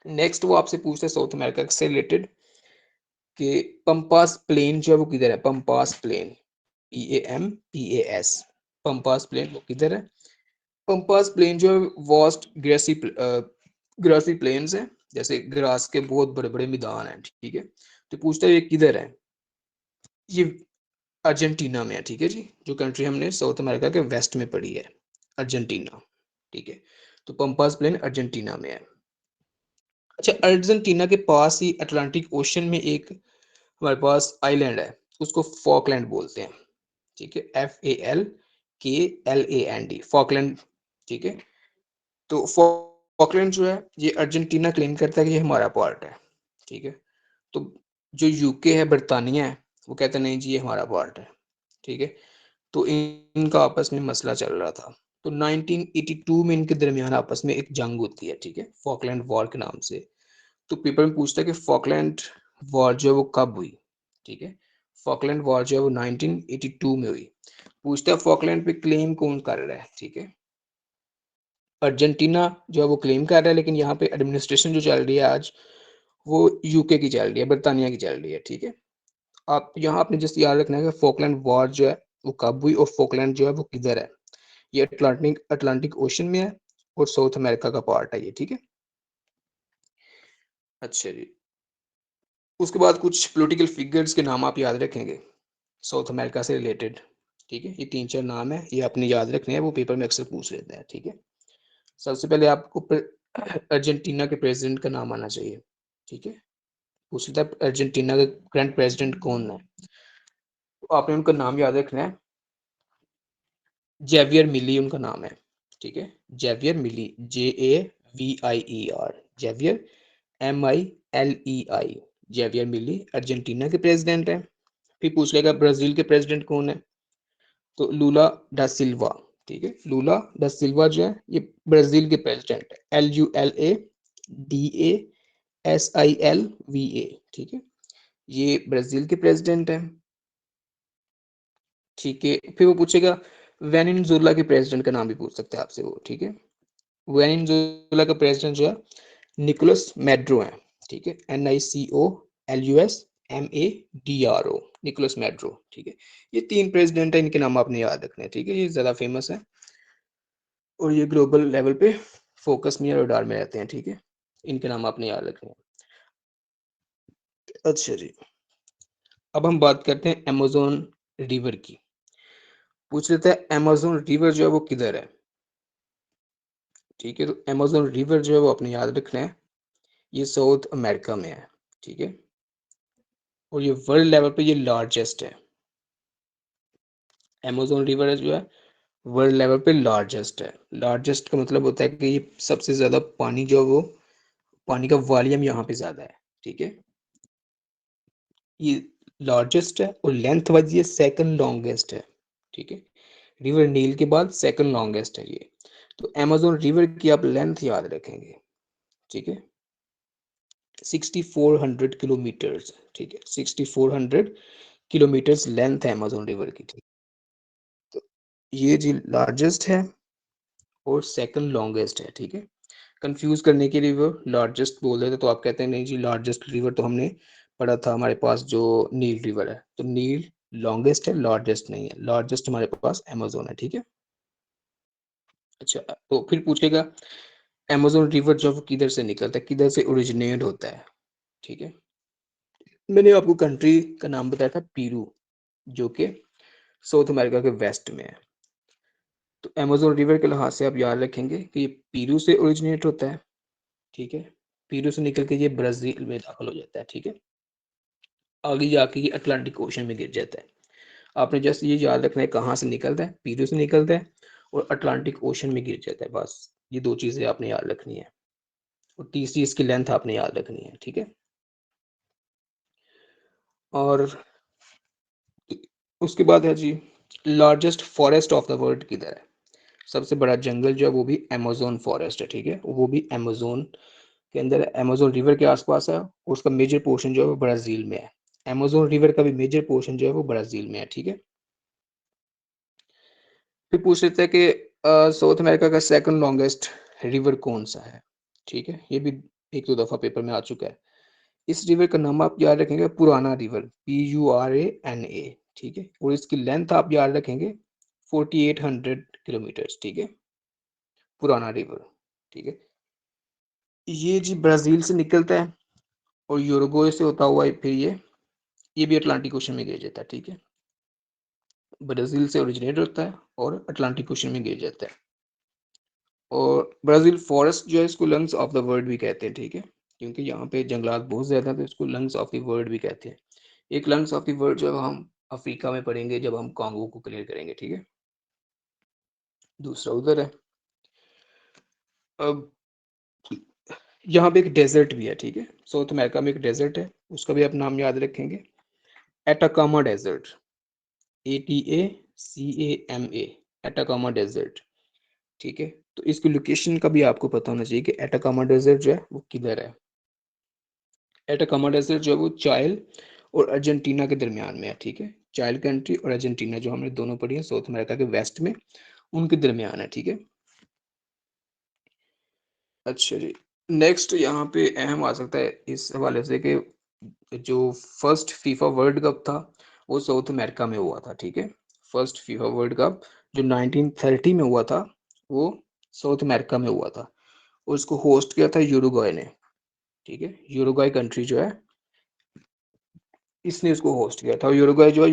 नेक्स्ट वो आपसे पूछते हैं साउथ अमेरिका से रिलेटेड कि पंपास प्लेन जो है वो किधर है? Pampas plain, PAMPAS, Pampas plain वो किधर है? पंपास प्लेन जो है वास्ट ग्रासी प्लेन्स है, जैसे ग्रास के बहुत बड़े बड़े मैदान हैं। ठीक है, तो पूछता है ये किधर है? ये अर्जेंटीना में है। ठीक है जी, जो कंट्री हमने साउथ अमेरिका के वेस्ट में पड़ी है, अर्जेंटीना। ठीक है, तो पंपास प्लेन अर्जेंटीना में है। अच्छा, अर्जेंटीना के पास ही अटलांटिक ओशन में एक हमारे पास आइलैंड है, उसको फॉकलैंड बोलते हैं। ठीक है, FALKLAND, फॉकलैंड। ठीक है, तो फॉकलैंड जो है ये अर्जेंटीना क्लेम करता है कि ये हमारा पार्ट है। ठीक है, तो जो यूके है, बरतानिया है, वो कहते हैं नहीं जी ये हमारा पार्ट है। ठीक है, तो इनका आपस में मसला चल रहा था, तो 1982 में इनके दरमियान आपस में एक जंग होती है। ठीक है, फॉकलैंड वॉर के नाम से। तो पेपर में पूछता है कि फॉकलैंड वॉर जो है वो कब हुई? ठीक है, फॉकलैंड वॉर जो है वो 1982 में हुई। पूछता है फॉकलैंड पे क्लेम कौन कर रहा है? ठीक है, अर्जेंटीना जो है वो क्लेम कर रहा है, लेकिन यहाँ पे एडमिनिस्ट्रेशन जो चल रही है आज वो यूके की चल रही है, बरतानिया की चल रही है। ठीक है, आप यहाँ आपने जस्ट याद रखना है कि फॉकलैंड वॉर जो है वो कब हुई और फॉकलैंड जो है वो किधर है। ये अटलांटिक ओशन में है और साउथ अमेरिका का पार्ट है ये। ठीक है, अच्छा जी, उसके बाद कुछ पॉलिटिकल फिगर्स के नाम आप याद रखेंगे साउथ अमेरिका से रिलेटेड। ठीक है, ये 3-4 नाम है, ये आपने याद रखने हैं, वो पेपर में अक्सर पूछ लेते हैं। ठीक है, सबसे पहले आपको अर्जेंटीना के प्रेसिडेंट का नाम आना चाहिए। ठीक है, पूछ लेता है अर्जेंटीना का करंट प्रेसिडेंट कौन है, तो आपने उनका नाम याद रखना है, जेवियर मिली उनका नाम है। ठीक है, जेवियर मिली, JAVIER, जेवियर MILEI, जेवियर मिली अर्जेंटीना के प्रेसिडेंट है। फिर पूछ लेगा ब्राजील के प्रेसिडेंट कौन है, तो लूला डा सिल्वा। ठीक है, लूला डा सिल्वा जो है ये ब्राजील के प्रेसिडेंट है, LULADASILVA। ठीक है, ये ब्राजील के प्रेसिडेंट है। ठीक है, फिर वो पूछेगा वेनेजुएला के प्रेसिडेंट का नाम भी पूछ सकते हैं आपसे वो। ठीक है, वेनेजुएला का प्रेसिडेंट जो है निकोलस मैड्रो है। ठीक है, NICOLUSMADRO, निकोलस मैड्रो। ठीक है, ये 3 प्रेसिडेंट है, इनके नाम आपने याद रखने हैं। ठीक है, ये ज्यादा फेमस है और ये ग्लोबल लेवल पे फोकस में या रडार में रहते हैं। ठीक है, इनके नाम आपने याद रखने हैं। अच्छा जी, अब हम बात करते हैं अमेजोन रिवर की। पूछ लेते हैं अमेजोन रिवर जो है वो किधर है? ठीक है, तो अमेजोन रिवर जो है वो आपने याद रखना है, ये साउथ अमेरिका में है। ठीक है, और ये वर्ल्ड लेवल पे ये लार्जेस्ट है। अमेजोन रिवर जो है वर्ल्ड लेवल पे लार्जेस्ट है। लार्जेस्ट का मतलब होता है कि ये सबसे ज्यादा पानी जो है वो, पानी का वॉल्यूम यहाँ पे ज्यादा है। ठीक है, ये लार्जेस्ट है और लेंथ वाइज ये सेकंड लॉन्गेस्ट है, ठीक है। रिवर नील के बाद सेकंड लॉन्गेस्ट है ये। तो अमेजोन रिवर की आप लेंथ याद रखेंगे, ठीक है, 6400 किलोमीटर्स, ठीक है, 6400 किलोमीटर्स लेंथ है अमेजोन रिवर की, ठीक। तो ये जी लार्जेस्ट है और सेकंड लॉन्गेस्ट है, ठीक है। कंफ्यूज करने के लिए वो लार्जेस्ट बोल रहे थे, तो आप कहते हैं नहीं जी लार्जेस्ट रिवर तो हमने पढ़ा था हमारे पास जो नील रिवर है, तो नील लॉन्गेस्ट है, लार्जेस्ट नहीं है। लार्जेस्ट हमारे पास अमेजोन है, ठीक है। अच्छा, तो फिर पूछेगा अमेजोन रिवर जो वो किधर से निकलता है, किधर से ओरिजिनेट होता है, ठीक है। मैंने आपको कंट्री का नाम बताया था पीरू, जो कि साउथ अमेरिका के वेस्ट में है। तो अमेजोन रिवर के लिहाज से आप याद रखेंगे कि ये पीरू से ओरिजिनेट होता है, ठीक है। पीरू से निकल के ये ब्राजील में दाखिल हो जाता है, ठीक है। आगे जाके ये अटलांटिक ओशन में गिर जाता है। आपने जस्ट ये याद रखना है कहाँ से निकलता है, पीरू से निकलता है और अटलांटिक ओशन में गिर जाता है, बस ये दो चीज़ें आपने याद रखनी है। और तीसरी इसकी लेंथ आपने याद रखनी है, ठीक है। और उसके बाद है जी largest forest of the world किधर है। सबसे बड़ा जंगल जो है वो भी अमेजोन फॉरेस्ट है, ठीक है, वो भी अमेजोन के अंदर है, अमेजोन रिवर के आसपास है, और उसका मेजर पोर्शन जो है वो ब्राजील में है। अमेजोन रिवर का भी मेजर पोर्शन जो है वो ब्राजील में है, ठीक है। फिर पूछ लेते हैं कि साउथ अमेरिका का सेकंड लॉन्गेस्ट रिवर कौन सा है, ठीक है। ये भी एक दो दफा पेपर में आ चुका है। इस रिवर का नाम आप याद रखेंगे पुराना रिवर, PURANA, ठीक है। और इसकी लेंथ आप याद रखेंगे 4800 किलोमीटर, ठीक है, पुराना रिवर, ठीक है। ये जी ब्राजील से निकलता है और यूरुग्वे से होता हुआ फिर ये भी अटलांटिक ओशन में गिर जाता है, ठीक है। ब्राजील से ओरिजिनेट होता है और अटलांटिक ओशन में गिर जाता है। और ब्राजील फॉरेस्ट जो है इसको लंग्स ऑफ द वर्ल्ड भी कहते हैं, ठीक है, क्योंकि यहाँ पे जंगलात बहुत ज़्यादा है, तो इसको लंग्स ऑफ द वर्ल्ड भी कहते हैं। एक लंग्स ऑफ द वर्ल्ड जो है हम अफ्रीका में पढ़ेंगे जब हम कॉन्गो को क्लियर करेंगे, ठीक है। दूसरा उधर है। अब यहाँ पे एक डेजर्ट भी है, ठीक है, साउथ अमेरिका में एक डेजर्ट है, उसका भी आप नाम याद रखेंगे, Atacama desert, ATACAMA, Atacama desert, ठीक है। तो इसकी लोकेशन का भी आपको पता होना चाहिए कि एटाकामा डेजर्ट जो है वो किधर है। एटाकामा डेजर्ट जो है वो चाइल और अर्जेंटीना के दरमियान में है, ठीक है। चाइल कंट्री और अर्जेंटीना जो हमने दोनों पढ़ी है साउथ अमेरिका के वेस्ट में, उनके दरमियान है, ठीक है। अच्छा जी, नेक्स्ट यहाँ पे अहम आ सकता है इस हवाले से कि जो फर्स्ट फीफा वर्ल्ड कप था वो साउथ अमेरिका में हुआ था, ठीक है। फर्स्ट फीफा वर्ल्ड कप जो 1930 में हुआ था वो साउथ अमेरिका में हुआ था, और उसको होस्ट किया था यूरुग्वे ने, ठीक है। यूरुग्वे कंट्री जो है इसने इसको होस्ट किया था। और यूरुग्वे जो है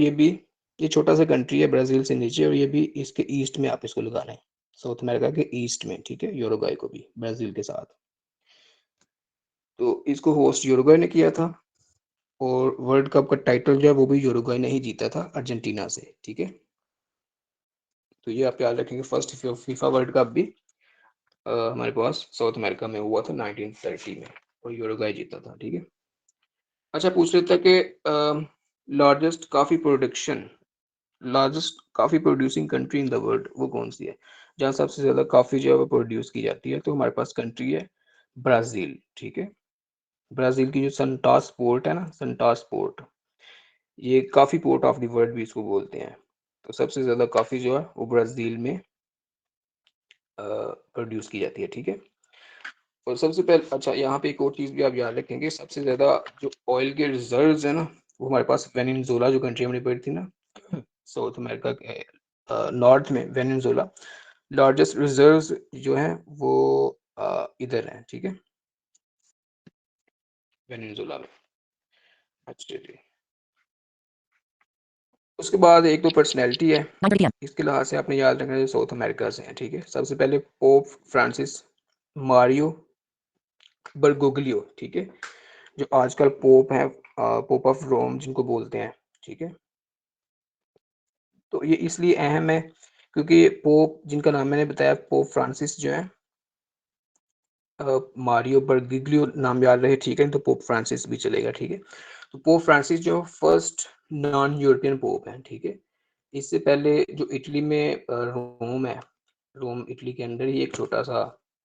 ये छोटा सा कंट्री है ब्राजील से नीचे, और ये भी इसके ईस्ट में आप इसको लगाना है, साउथ अमेरिका के ईस्ट में, ठीक है, यूरुग्वे को भी ब्राजील के साथ। तो इसको होस्ट यूरुग्वे ने किया था, और वर्ल्ड कप का टाइटल जो है वो भी यूरुग्वे ने ही जीता था अर्जेंटीना से, ठीक है। तो ये आप याद रखेंगे, फर्स्ट फीफा वर्ल्ड कप भी हमारे पास साउथ अमेरिका में हुआ था 1930 में, और यूरुग्वे जीता था, ठीक है। अच्छा, पूछ रहे थे कि largest coffee producing country in the world वो कौन सी है, जहाँ सबसे ज्यादा कॉफी जो है वो प्रोड्यूस की जाती है। तो हमारे पास कंट्री है ब्राजील, ठीक है। ब्राजील की जो संटास पोर्ट है ना, संटास पोर्ट, ये काफी पोर्ट ऑफ द वर्ल्ड भी इसको बोलते हैं। तो सबसे ज्यादा कॉफी जो है वो ब्राजील में प्रोड्यूस की जाती है, ठीक है। और सबसे पहले अच्छा, यहाँ पे एक और चीज़ भी आप याद रखेंगे, सबसे ज़्यादा जो ऑयल के रिजर्व्स है ना वो हमारे पास वेनेजुएला जो कंट्री हमने पढ़ी थी ना साउथ अमेरिका के नॉर्थ में, वेनेजुएला लार्जेस्ट रिजर्व्स जो हैं वो इधर हैं, ठीक है, वेनेजुएला में। अच्छा जी, उसके बाद एक दो पर्सनैलिटी है, इसके लिहाज से आपने याद रखना है जो साउथ अमेरिका से हैं, ठीक है। सबसे पहले पोप फ्रांसिस मारियो बरगोग्लियो, ठीक है, जो आजकल पोप हैं, पोप ऑफ रोम जिनको बोलते हैं, ठीक है। तो ये इसलिए अहम है क्योंकि पोप जिनका नाम मैंने बताया, पोप फ्रांसिस जो है, मारियो बर्गिग्लियो नाम याद रहे, ठीक है, तो पोप फ्रांसिस भी चलेगा, ठीक है। तो पोप फ्रांसिस जो फर्स्ट नॉन यूरोपियन पोप हैं, ठीक है। इससे पहले जो इटली में रोम है, रोम इटली के अंदर ही एक छोटा सा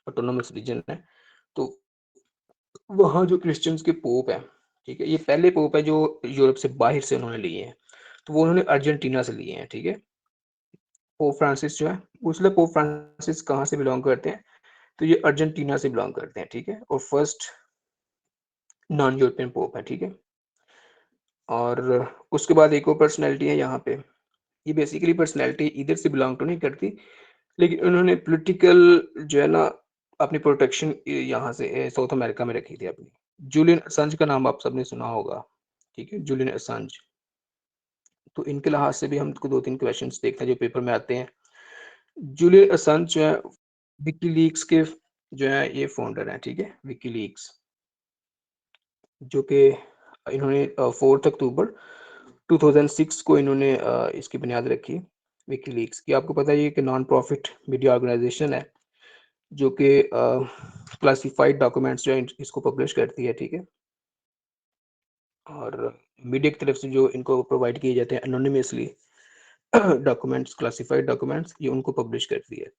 ऑटोनोमस रीजन है, तो वहाँ जो क्रिश्चियंस के पोप हैं, ठीक है, ये पहले पोप है जो यूरोप से बाहर से उन्होंने लिए हैं, तो वो उन्होंने अर्जेंटीना से लिए हैं, ठीक है। पोप फ्रांसिस जो है, उसलिए पोप फ्रांसिस कहाँ से बिलोंग करते हैं, तो ये अर्जेंटीना से बिलोंग करते हैं, ठीक है, और फर्स्ट नॉन यूरोपियन पोप है, ठीक है। और उसके बाद एक और पर्सनैलिटी है यहाँ पे, ये बेसिकली पर्सनैलिटी इधर से बिलोंग तो नहीं करती, लेकिन उन्होंने पॉलिटिकल जो है ना अपनी प्रोटेक्शन यहाँ से साउथ अमेरिका में रखी थी अपनी। जूलियन असंज का नाम आप सबने सुना होगा, ठीक है, जूलियन असंज। तो इनके लिहाज से भी हमको 2-3 क्वेश्चंस देखते हैं जो पेपर में आते हैं। जूलियन असंज जो है विकीलीक्स के जो है ये फाउंडर हैं, ठीक है, विकीलीक्स, जो कि इन्होंने 4 अक्टूबर 2006 को इन्होंने इसकी बुनियाद रखी विकीलीक्स की। आपको पता है ये कि नॉन प्रॉफिट मीडिया ऑर्गेनाइजेशन है जो कि क्लासिफाइड डॉक्यूमेंट्स जो है इसको पब्लिश करती है, ठीक है। और मीडिया की तरफ से जो इनको प्रोवाइड किए जाते हैं एनोनिमसली डॉक्यूमेंट्स, क्लासिफाइड डॉक्यूमेंट्स, ये उनको पब्लिश करती है।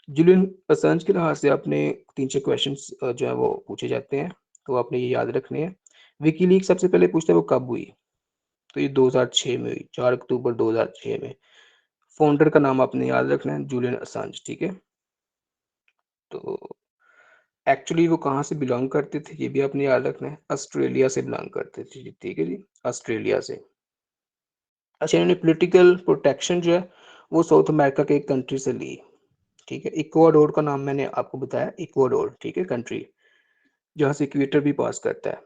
जूलियन असांज के लिहाज से आपने 3-4 क्वेश्चंस जो है वो पूछे जाते हैं, तो आपने ये याद रखने हैं। विकीलीक्स सबसे पहले पूछता है वो कब हुई, तो ये 2006 में हुई, 4 अक्टूबर 2006 में। फाउंडर का नाम आपने याद रखना है, जूलियन असांज, ठीक है। तो एक्चुअली वो कहाँ से बिलोंग करते थे ये भी आपने याद रखना है, ऑस्ट्रेलिया से बिलोंग करते थे जी, ठीक है जी, ऑस्ट्रेलिया से। अच्छा, इन्होंने पॉलिटिकल प्रोटेक्शन जो है वो साउथ अमेरिका के एक कंट्री से ली, ठीक है। इक्वाडोर का नाम मैंने आपको बताया, इक्वाडोर, ठीक है, कंट्री जहाँ से इक्वेटर भी पास करता है,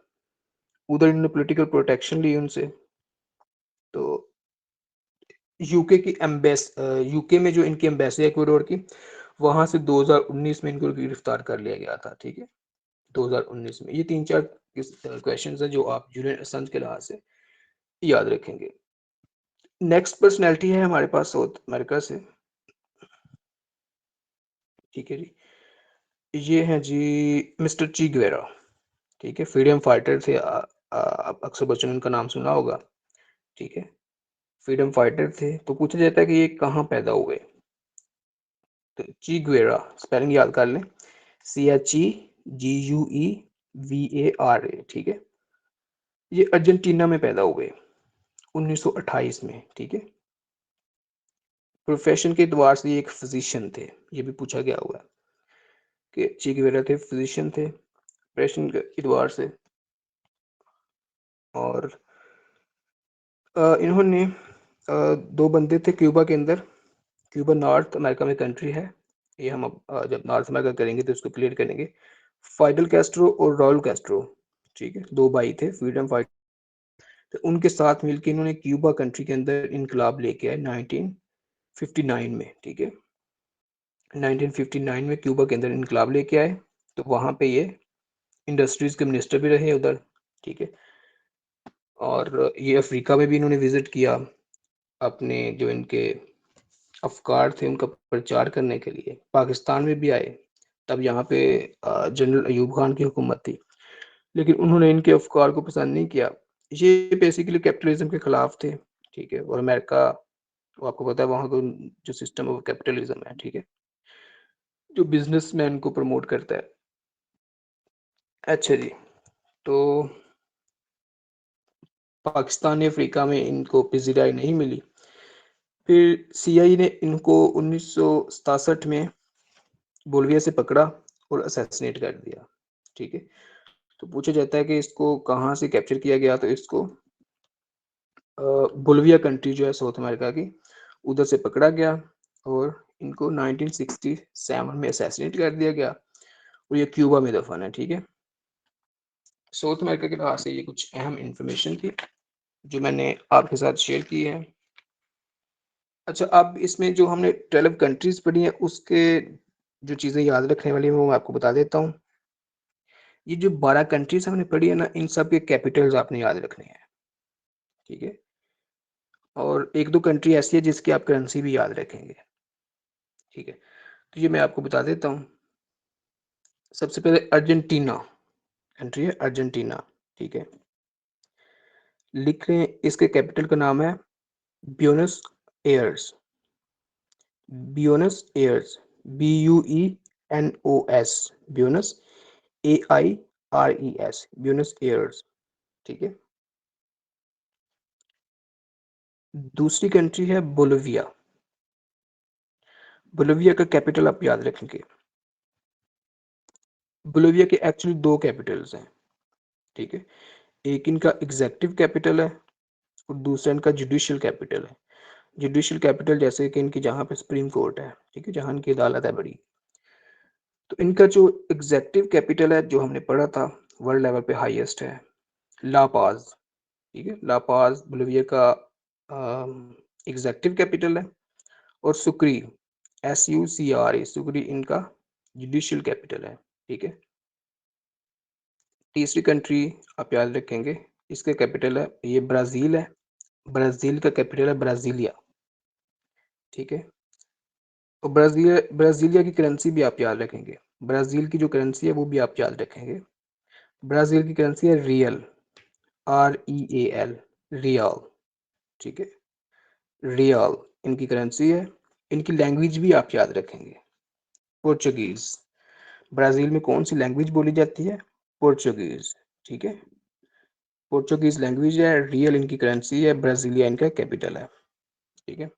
उधर इन्होंने पॉलिटिकल प्रोटेक्शन ली उनसे। तो यूके की यूके में जो इनकी एम्बेसी है इक्वाडोर की, वहां से 2019 में इनको गिरफ्तार कर लिया गया था, ठीक है, 2019 में। ये 3-4 क्वेश्चंस है जो आप जूलियन असंज के लिहाज से याद रखेंगे। नेक्स्ट पर्सनैलिटी है हमारे पास साउथ अमेरिका से, ठीक है जी, ये हैं जी मिस्टर ची गुवेरा, ठीक है, फ्रीडम फाइटर थे। आप अक्सर बच्चों ने उनका नाम सुना होगा, ठीक है, फ्रीडम फाइटर थे। तो पूछा जाता है कि ये कहाँ पैदा हुए, तो ची गुवेरा स्पेलिंग याद कर लें, CHEGUEVARA, ठीक है। ये अर्जेंटीना में पैदा हुए 1928 में, ठीक है। प्रोफेशन के एतबार से ये एक फिजिशियन थे, ये भी पूछा गया हुआ है कि ची गुवेरा थे, फिजिशियन थे प्रोफेशन के एतबार से। और इन्होंने 2 बंदे थे क्यूबा के अंदर, क्यूबा नॉर्थ अमेरिका में कंट्री है, ये हम अब जब नॉर्थ अमेरिका करेंगे तो इसको क्लियर करेंगे। फाइडल कैस्ट्रो और राउल कैस्ट्रो, ठीक है, 2 भाई थे फ्रीडम फाइटर। तो उनके साथ मिलकर इन्होंने क्यूबा कंट्री के अंदर इनकलाब लेके आए 1959 में, ठीक है, 1959 में क्यूबा के अंदर इनकलाब लेके आए। तो वहाँ पे ये इंडस्ट्रीज के मिनिस्टर भी रहे उधर, ठीक है। और ये अफ्रीका में भी इन्होंने विजिट किया अपने जो इनके अफकार थे उनका प्रचार करने के लिए। पाकिस्तान में भी आए, तब यहाँ पे जनरल अयूब खान की हुकूमत थी, लेकिन उन्होंने इनके अफकार को पसंद नहीं किया। ये बेसिकली कैपिटलिज्म के खिलाफ थे, ठीक है, और अमेरिका, तो आपको पता है वहाँ का जो सिस्टम है वो कैपिटलिज्म है, ठीक है, जो बिजनेसमैन को प्रमोट करता है। अच्छा जी, तो पाकिस्तान अफ्रीका में इनको पिज़िराई नहीं मिली, फिर सीआई ने इनको 1967 में बोलिविया से पकड़ा और असैसिनेट कर दिया, ठीक है। तो पूछा जाता है कि इसको कहाँ से कैप्चर किया गया, तो इसको बोलिविया कंट्री जो है साउथ अमेरिका की, उधर से पकड़ा गया और इनको 1967 में असैसिनेट कर दिया गया और ये क्यूबा में दफन है, ठीक है। साउथ अमेरिका के लिहाज से ये कुछ अहम इंफॉर्मेशन थी जो मैंने आपके साथ शेयर की है। अच्छा, अब इसमें जो हमने 12 कंट्रीज पढ़ी हैं उसके जो चीज़ें याद रखने वाली हैं वो मैं आपको बता देता हूँ। ये जो 12 कंट्रीज हमने पढ़ी है ना, इन सब के कैपिटल्स आपने याद रखने हैं, ठीक है। और 1-2 कंट्री ऐसी है जिसकी आप करेंसी भी याद रखेंगे, ठीक है। तो ये मैं आपको बता देता हूँ। सबसे पहले अर्जेंटीना कंट्री है, अर्जेंटीना, ठीक है। लिख रहे हैं, इसके कैपिटल का नाम है Buenos Aires. Buenos Aires, BUENOS, Buenos AIRES, Buenos Aires. ठीक है। दूसरी कंट्री है बोलिविया। बोलिविया का कैपिटल आप याद रखेंगे। बोलिविया के एक्चुअली दो कैपिटल्स हैं। ठीक है। एक इनका एग्जेक्टिव कैपिटल है और दूसरा इनका जुडिशियल कैपिटल है। जुडिशियल कैपिटल जैसे कि इनकी जहाँ पे सुप्रीम कोर्ट है, ठीक है, जहाँ इनकी अदालत है बड़ी। तो इनका जो एग्जेक्टिव कैपिटल है, जो हमने पढ़ा था, वर्ल्ड लेवल पे हाईएस्ट है, ला पाज। ठीक है, ला पाज बोलिविया का एग्जेक्टिव कैपिटल है। और सुक्री, SUCRE, सुक्री इनका जुडिशियल कैपिटल है। ठीक है। तीसरी कंट्री आप याद रखेंगे, इसका कैपिटल है, ये ब्राज़ील है। ब्राज़ील का कैपिटल है ब्राज़ीलिया। ठीक है। और ब्राज़ीलिया की करेंसी भी आप याद रखेंगे। ब्राज़ील की जो करेंसी है वो भी आप याद रखेंगे। ब्राज़ील की करेंसी है रियल, REAL, रियल। ठीक है, रियल इनकी करेंसी है। इनकी लैंग्वेज भी आप याद रखेंगे, पोर्चुगीज। ब्राज़ील में कौन सी लैंग्वेज बोली जाती है? पोर्चुगीज। ठीक है, पोर्चुगीज लैंग्वेज है, रियल इनकी करेंसी है, ब्राज़ीलिया इनका कैपिटल है। ठीक है।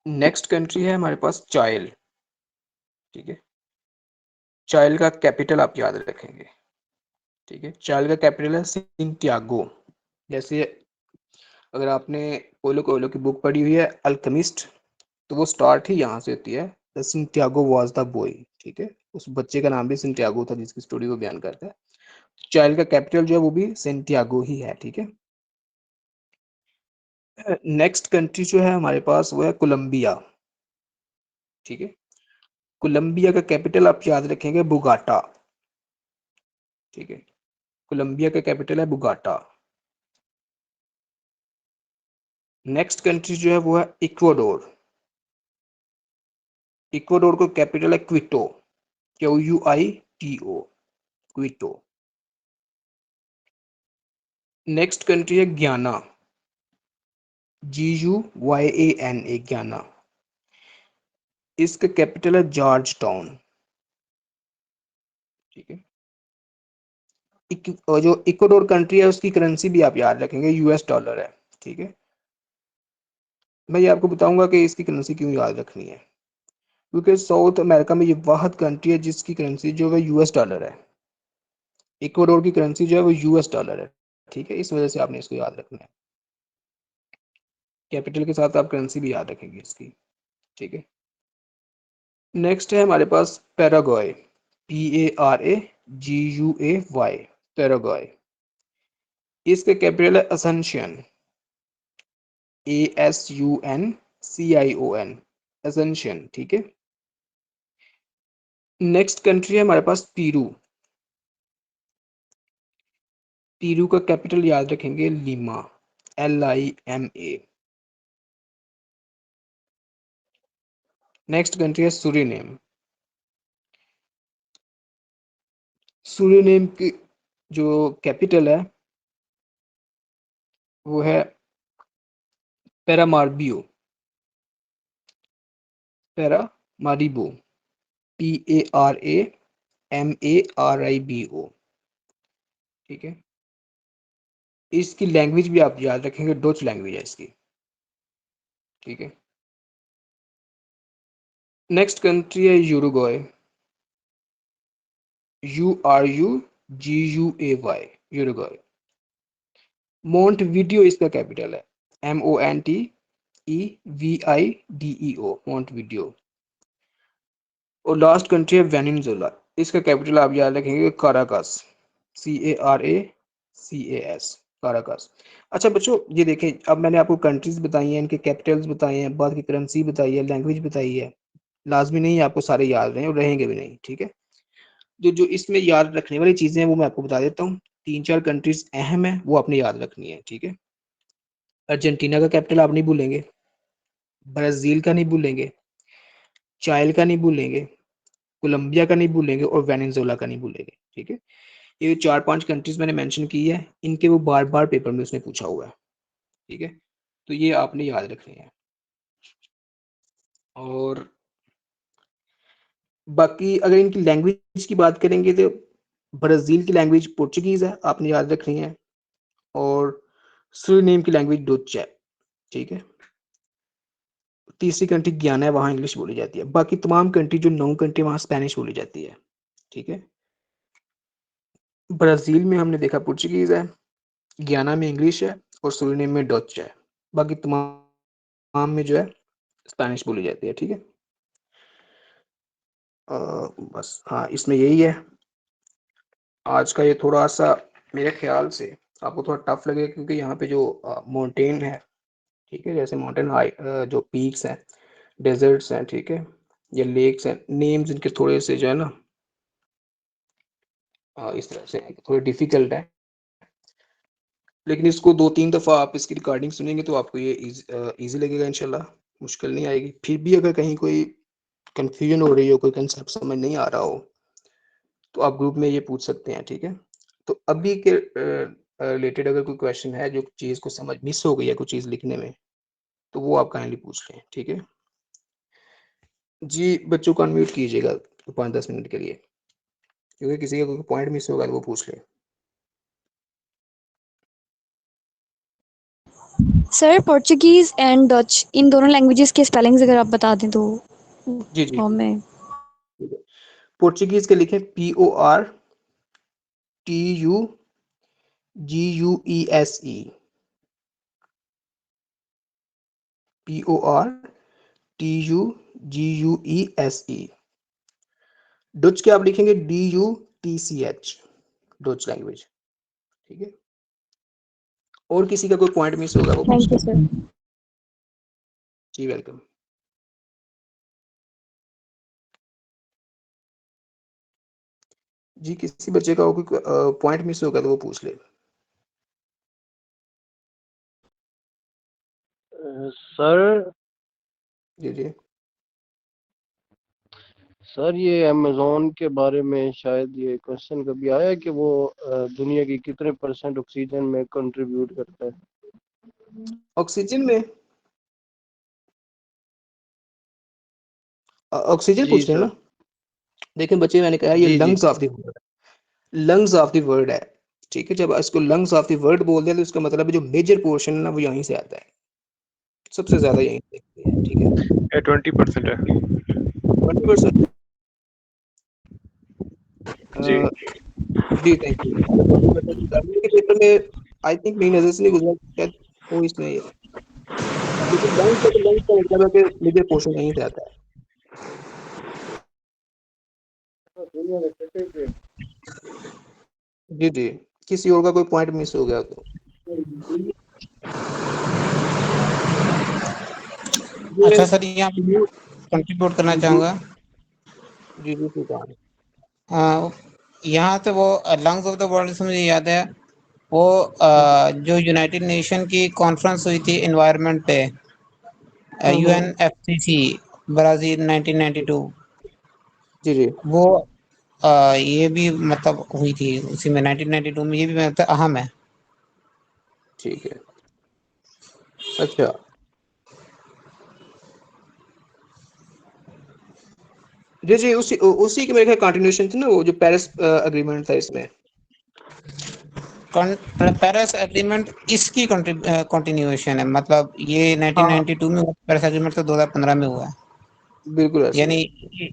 नेक्स्ट कंट्री है हमारे पास चाइल। ठीक है, चाइल का कैपिटल आप याद रखेंगे। ठीक है, चाइल का कैपिटल है सिंटियागो। जैसे अगर आपने पोलो कोएलो की बुक पढ़ी हुई है अल्केमिस्ट, तो वो स्टार्ट ही यहाँ से होती है, द सिंटियागो वाज द बॉय। ठीक है, उस बच्चे का नाम भी सिंटियागो था जिसकी स्टोरी को बयान करता है। चाइल्ड का कैपिटल जो है वो भी सेंटियागो ही है। ठीक है। नेक्स्ट कंट्री जो है हमारे पास वो है कोलंबिया। ठीक है, कोलंबिया का कैपिटल आप याद रखेंगे बुगाटा। ठीक है, कोलंबिया का कैपिटल है बुगाटा। नेक्स्ट कंट्री जो है वो है इक्वाडोर। इक्वाडोर का कैपिटल है Quito, QUITO, Quito. Next country है ग्याना, GUYANA, ग्याना। इसका कैपिटल है जॉर्ज टाउन। ठीक है। जो इक्वाडोर कंट्री है उसकी करेंसी भी आप याद रखेंगे, US डॉलर है। ठीक है। मैं ये आपको बताऊंगा कि इसकी करेंसी क्यों याद रखनी है, क्योंकि साउथ अमेरिका में ये वाहद कंट्री है जिसकी करेंसी जो है US डॉलर है। इक्वाडोर की करेंसी जो है वो US डॉलर है। ठीक है, इस वजह से आपने इसको याद रखना है। कैपिटल के साथ आप करेंसी भी याद रखेंगे इसकी। ठीक है। नेक्स्ट है हमारे पास पैराग्वाय, PARAGUAY, पैराग्वाय। इसका कैपिटल है असनशियन, ASUNCION, असनशियन। ठीक है। नेक्स्ट कंट्री है हमारे पास पीरू। पीरू का कैपिटल याद रखेंगे लीमा, LIMA। नेक्स्ट कंट्री है सुरीनेम। सुरीनेम की जो कैपिटल है वो है पैरामारबियो, पैरामारिबो, PARAMARIBO। ठीक है। इसकी लैंग्वेज भी आप याद रखेंगे, डच लैंग्वेज है इसकी। ठीक है। नेक्स्ट कंट्री है यूरुग्वाय, URUGUAY, यूरुग्वाय। मोंटवीडियो इसका कैपिटल है, MONTEVIDEO, मोंटवीडियो। और लास्ट कंट्री है वेनेजुएला। इसका कैपिटल आप याद रखेंगे काराकास, CARACAS, काराकास। अच्छा बच्चों, ये देखें, अब मैंने आपको कंट्रीज बताई हैं, इनके कैपिटल्स बताए हैं, बाद की करेंसी बताई है, लैंग्वेज बताई है। लाजमी नहीं है आपको सारे याद रहे और रहेंगे भी नहीं। ठीक है। जो जो इसमें याद रखने वाली चीजें हैं वो मैं आपको बता देता हूँ। 3-4 कंट्रीज अहम है, वो आपने याद रखनी है। ठीक है। अर्जेंटीना का कैपिटल आप नहीं भूलेंगे, ब्राजील का नहीं भूलेंगे, चाइल का नहीं भूलेंगे, कोलंबिया का नहीं भूलेंगे और वेनेजुएला का नहीं भूलेंगे। ठीक है। ये 4-5 कंट्रीज मैंने मेंशन की है, इनके वो बार-बार पेपर में उसने पूछा हुआ है, ठीक है? तो ये आपने याद रखने हैं। और बाकी अगर इनकी लैंग्वेज की बात करेंगे तो ब्राज़ील की लैंग्वेज पोर्चुगीज़ है, आपने याद रखनी है, और सूरीनेम की लैंग्वेज डच है, ठीक है? तीसरी कंट्री गयाना है, वहाँ इंग्लिश बोली जाती है। बाकी तमाम कंट्री जो 9 कंट्री वहाँ स्पेनिश बोली जाती है, ठीक है? ब्राज़ील में हमने देखा पोर्चुगीज़ है, गयाना में इंग्लिश है और सूरीनेम में डच है। बाकी तमाम में जो है स्पेनिश बोली जाती है, ठीक है? बस हाँ, इसमें यही है। आज का ये थोड़ा-सा मेरे ख़्याल से आपको थोड़ा टफ लगेगा क्योंकि यहाँ पे जो माउंटेन है, ठीक है? जैसे माउंटेन जो पीक्स हैं, डेज़र्ट्स हैं, ठीक है? या लेक्स हैं, नेम्स इनके थोड़े से जो है ना इस तरह से हैं कि थोड़े डिफ़िकल्ट हैं। लेकिन इसको 2-3 दफ़ा आप इसकी रिकॉर्डिंग सुनेंगे तो आपको ये ईज़ी लगेगा इंशाल्लाह, मुश्किल नहीं आएगी। फिर भी अगर कहीं कोई कन्फ्यूज़न हो रही हो, कोई कंसेप्ट समझ नहीं आ रहा हो, तो आप ग्रुप में ये पूछ सकते हैं, ठीक है? तो अभी के रिलेटेड अगर कोई क्वेश्चन है, जो चीज़ को समझ मिस हो गई है कोई चीज़ लिखने में, तो वो आप काइंडली पूछ लें, ठीक है? जी, बच्चों को अनम्यूट कीजिएगा 5-10 मिनट के लिए, क्योंकि किसी का कोई पॉइंट मिस होगा तो वो पूछ ले। सर पोर्चुगीज एंड डच इन दोनों लैंग्वेजेस के स्पेलिंग्स अगर आप बता दें तो जी, जी, फॉर्म में। ठीक है। पोर्चुगीज़ के लिखें PORTUGUESE, PORTUGUESE। डच के आप लिखेंगे DUTCH, डच लैंग्वेज, ठीक है? और किसी का कोई पॉइंट मिस होगा वो पूछ थैंक यू ले। सर। जी, वेलकम। जी, किसी बच्चे का कोई पॉइंट मिस होगा तो वो पूछ ले। सर जी, जी। सर ये अमेज़न के बारे में शायद ये क्वेश्चन कभी आया है कि वो दुनिया की कितने % ऑक्सीजन में कंट्रीब्यूट करता है? ऑक्सीजन में ऑक्सीजन जी पूछ रहे हैं सर। ना? देखें बच्चे, मैंने कहा ये जी जी। लंग्स ऑफ द वर्ड है, लंग्स ऑफ द वर्ड है, ठीक है? जब इसको लंग्स ऑफ द वर्ड बोलते हैं तो इसका मतलब है जो मेजर पोर्शन है ना वो यहीं से आता है, सबसे ज़्यादा यहीं से देखते हैं, ठीक है? ये 20% है 20%। जी। जी, थैंक यू। अगर 20% गर्मी के पेपर में आई थिंक मेरी नज़र से नहीं गुज़रा, शायद हो इसमें ये। लेकिन लंग्स है तो लंग्स का मतलब है कि मेजर पोर्शन यहीं से आता है। दुनिया में कितने जी, जी। किसी और का कोई पॉइंट मिस हो गया तो। ये अच्छा सर, यहाँ कंट्रीब्यूट करना जी, चाहूँगा। जी, जी, सुल्तान। यहाँ से वो लंग्स ऑफ द वर्ल्ड से मुझे याद है वो जो यूनाइटेड नेशन की कॉन्फ्रेंस हुई थी एनवायरनमेंट पे, हाँ, हाँ। UNFCCC ब्राज़ील 1992, जी, जी, वो ये भी मतलब हुई थी उसी में 1992 में, ये भी मतलब अहम है। ठीक है। अच्छा, जी, जी, उसी के मेरे ख्याल कंटिन्यूएशन थी ना वो जो पेरिस एग्रीमेंट था इसमें। पेरिस एग्रीमेंट इसकी कंटिन्यूएशन है, मतलब ये हाँ, हाँ, 1992 में हुआ, पेरिस एग्रीमेंट तो 2015 में हुआ है। बिल्कुल ऐसे ही यानी है।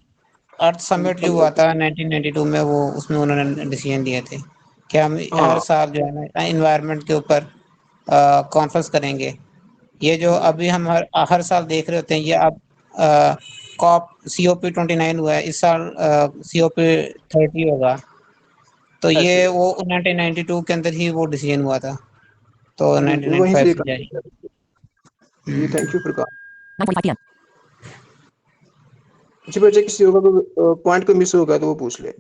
अर्थ समिट जो हुआ था 1992 में, वो उसमें उन्होंने डिसीजन लिए थे कि हम हर हाँ, साल जो है ना एनवायरनमेंट के ऊपर कॉन्फ्रेंस करेंगे। ये जो जी, अभी हम हर साल देख रहे होते हैं, ये अब कॉप COP29 हुआ है, इस साल COP30 होगा। तो ऐसे ये ही है। वो 1992 के अंदर ही वो डिसीजन हुआ था, तो बिल्कुल, वहीं से 1995 ये से जारी। जी, थैंक यू प्रकाश। 1:45 PM। जी, बच्चे किसी और का कोई पॉइंट कोई मिस हो गया तो वो पूछ ले।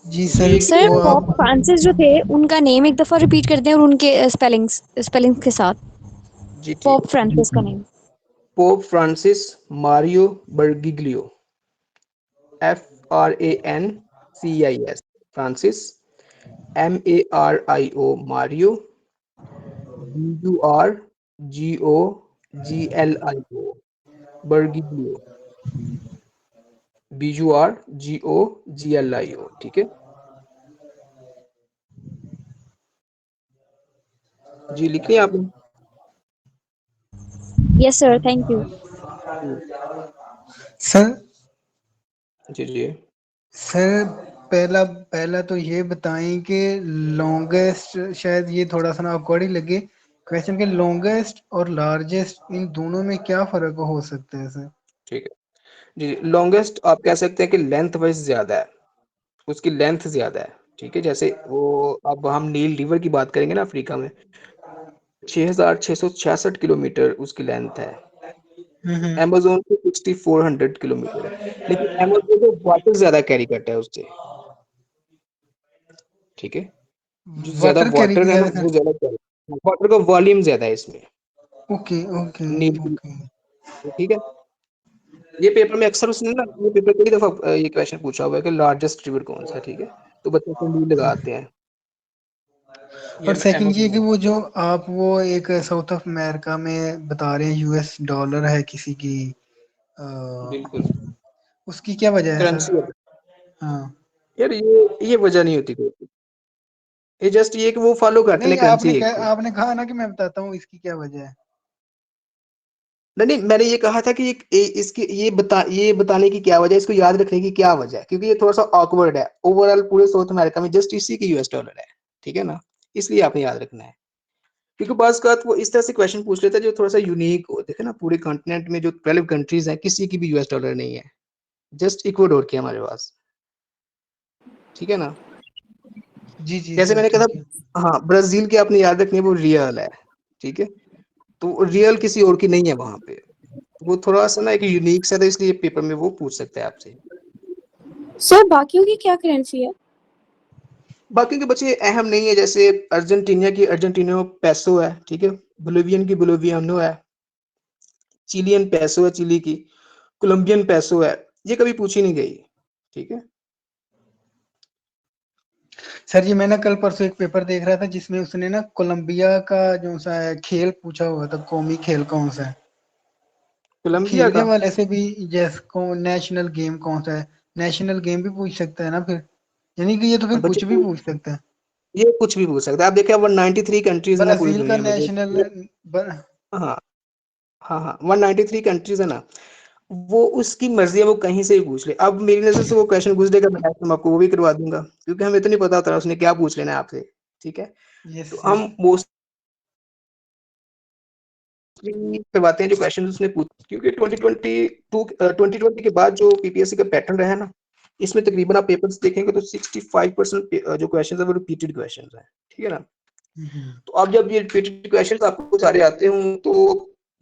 जी जी, सर, सर वो पॉप फ्रांसिस जो थे उनका नेम एक दफा रिपीट करते हैं और उनके स्पेलिंग्स स्पेलिंग्स के साथ। जी ठीक पोप फ्रांसिस का name. Pope Francis Mario Bergoglio, FRANCIS Francis, MARIO Mario, BURGOGLIO Bergoglio, BURGOGLIO, ठीक है जी, लिख लिया आपने? Yes sir, thank you. Sir जी जी सर पहला पहला तो ये बताएं कि लॉन्गेस्ट, शायद ये थोड़ा सा ना awkward ही लगे क्वेश्चन, के लॉन्गेस्ट और लार्जेस्ट इन दोनों में क्या फर्क हो सकता है सर? ठीक है जी। लॉन्गेस्ट आप कह सकते हैं कि लेंथ वाइज ज्यादा है, उसकी लेंथ ज्यादा है, ठीक है। जैसे वो अब हम नील रिवर की बात करेंगे ना, अफ्रीका में 6,666 किलोमीटर उसकी लेंथ है। अमेजोन पे 6,400 किलोमीटर है, लेकिन अमेजोन को वाटर ज्यादा कैरी करता है उससे, ठीक है। जो ज्यादा वाटर कैरी वाटर है किया ना, है वो सर। ज्यादा कैरी, वाटर का वॉल्यूम ज्यादा है इसमें ओके ओके नील की, ओके। ठीक है। ये पेपर में अक्सर उसने ना, ये पेपर कई दफा ये क्वेश्चन पूछा हुआ है कि लार्जेस्ट रिवर कौन सा है, ठीक है। तो बच्चे को नील लगाते हैं, ये और सेकंड ये कि अमेजोन। वो जो आप वो एक साउथ ऑफ अमेरिका में बता रहे हैं यूएस डॉलर है किसी की, अ, बिल्कुल उसकी क्या वजह है सर? करेंसी है हाँ यार, ये वजह नहीं होती कोई, ये जस्ट ये कि वो फॉलो करते नहीं, हैं करेंसी एक को। आपने कहा ना कि मैं बताता हूँ इसकी क्या वजह है। नहीं नहीं, मैंने ये कहा था कि इसकी ये बताने की क्या वजह है, इसको याद रखने की क्या वजह है, क्योंकि ये थोड़ा सा ऑकवर्ड है। ओवरऑल पूरे साउथ अमेरिका में जस्ट इसी की यूएस डॉलर है, ठीक है ना। इसलिए आपने याद रखना है, क्योंकि बात का वो इस तरह से क्वेश्चन पूछ लेता है जो थोड़ा सा यूनिक हो। देखे ना, पूरे कॉन्टिनेंट में जो 12 कंट्रीज हैं, किसी की भी यूएस डॉलर नहीं है, जस्ट इक्वाडोर की हमारे पास, ठीक है ना। जी जी जैसे सर, मैंने कहा ठीक है। था, हाँ, ब्राजील की आपने याद रखनी है, वो रियल है, ठीक है। तो रियल किसी और की नहीं है वहां पे, वो थोड़ा सा ना एक यूनिक सा था, इसलिए पेपर में वो पूछ सकता है आपसे। सर बाकियों की क्या करेंसी है? बाकी के बच्चे अहम नहीं है, जैसे अर्जेंटीना की अर्जेंटीनो पैसो है, ठीक है। बोलिवियन की बोलिवियानो है, चिलियन पैसो है चिली की, कोलंबियन पैसो है, ये कभी पूछी नहीं गई, ठीक है। सर ये मैं ना कल परसों एक पेपर देख रहा था जिसमें उसने ना कोलंबिया का जो सा है खेल पूछा हुआ था, कौमी खेल कौन सा है। कोलंबिया खेल के का हवाले से भी, जैसे कौन नेशनल गेम कौन सा है, नेशनल गेम भी पूछ सकता है ना फिर, यानी कि ये तो फिर बच्चे कुछ भी पूछ सकता है। ये कुछ भी पूछ सकता है। आप देखिए 193 कंट्रीज है ना पूरी ब्राजील का दुनिया में, नेशनल जो हाँ हाँ हाँ 193 कंट्रीज है ना, वो उसकी मर्जी है, वो कहीं से भी पूछ ले। अब मेरी नजर से वो क्वेश्चन गुजरेगा, मैं आपको वो भी करवा दूंगा, क्योंकि हमें तो नहीं पता होता उसने क्या पूछ लेना है आपसे, ठीक है। यस तो यस। हम मोस्टली करवाते हैं जो क्वेश्चन उसने पूछ, क्योंकि 2020 के बाद जो पीपीएससी का पैटर्न रहा है ना, इसमें तकरीबन आप पेपर्स देखेंगे तो 65% जो क्वेश्चन है वो रिपीटेड क्वेश्चन है, ठीक है ना। तो अब जब ये रिपीटेड क्वेश्चन आपको सारे आते हों, तो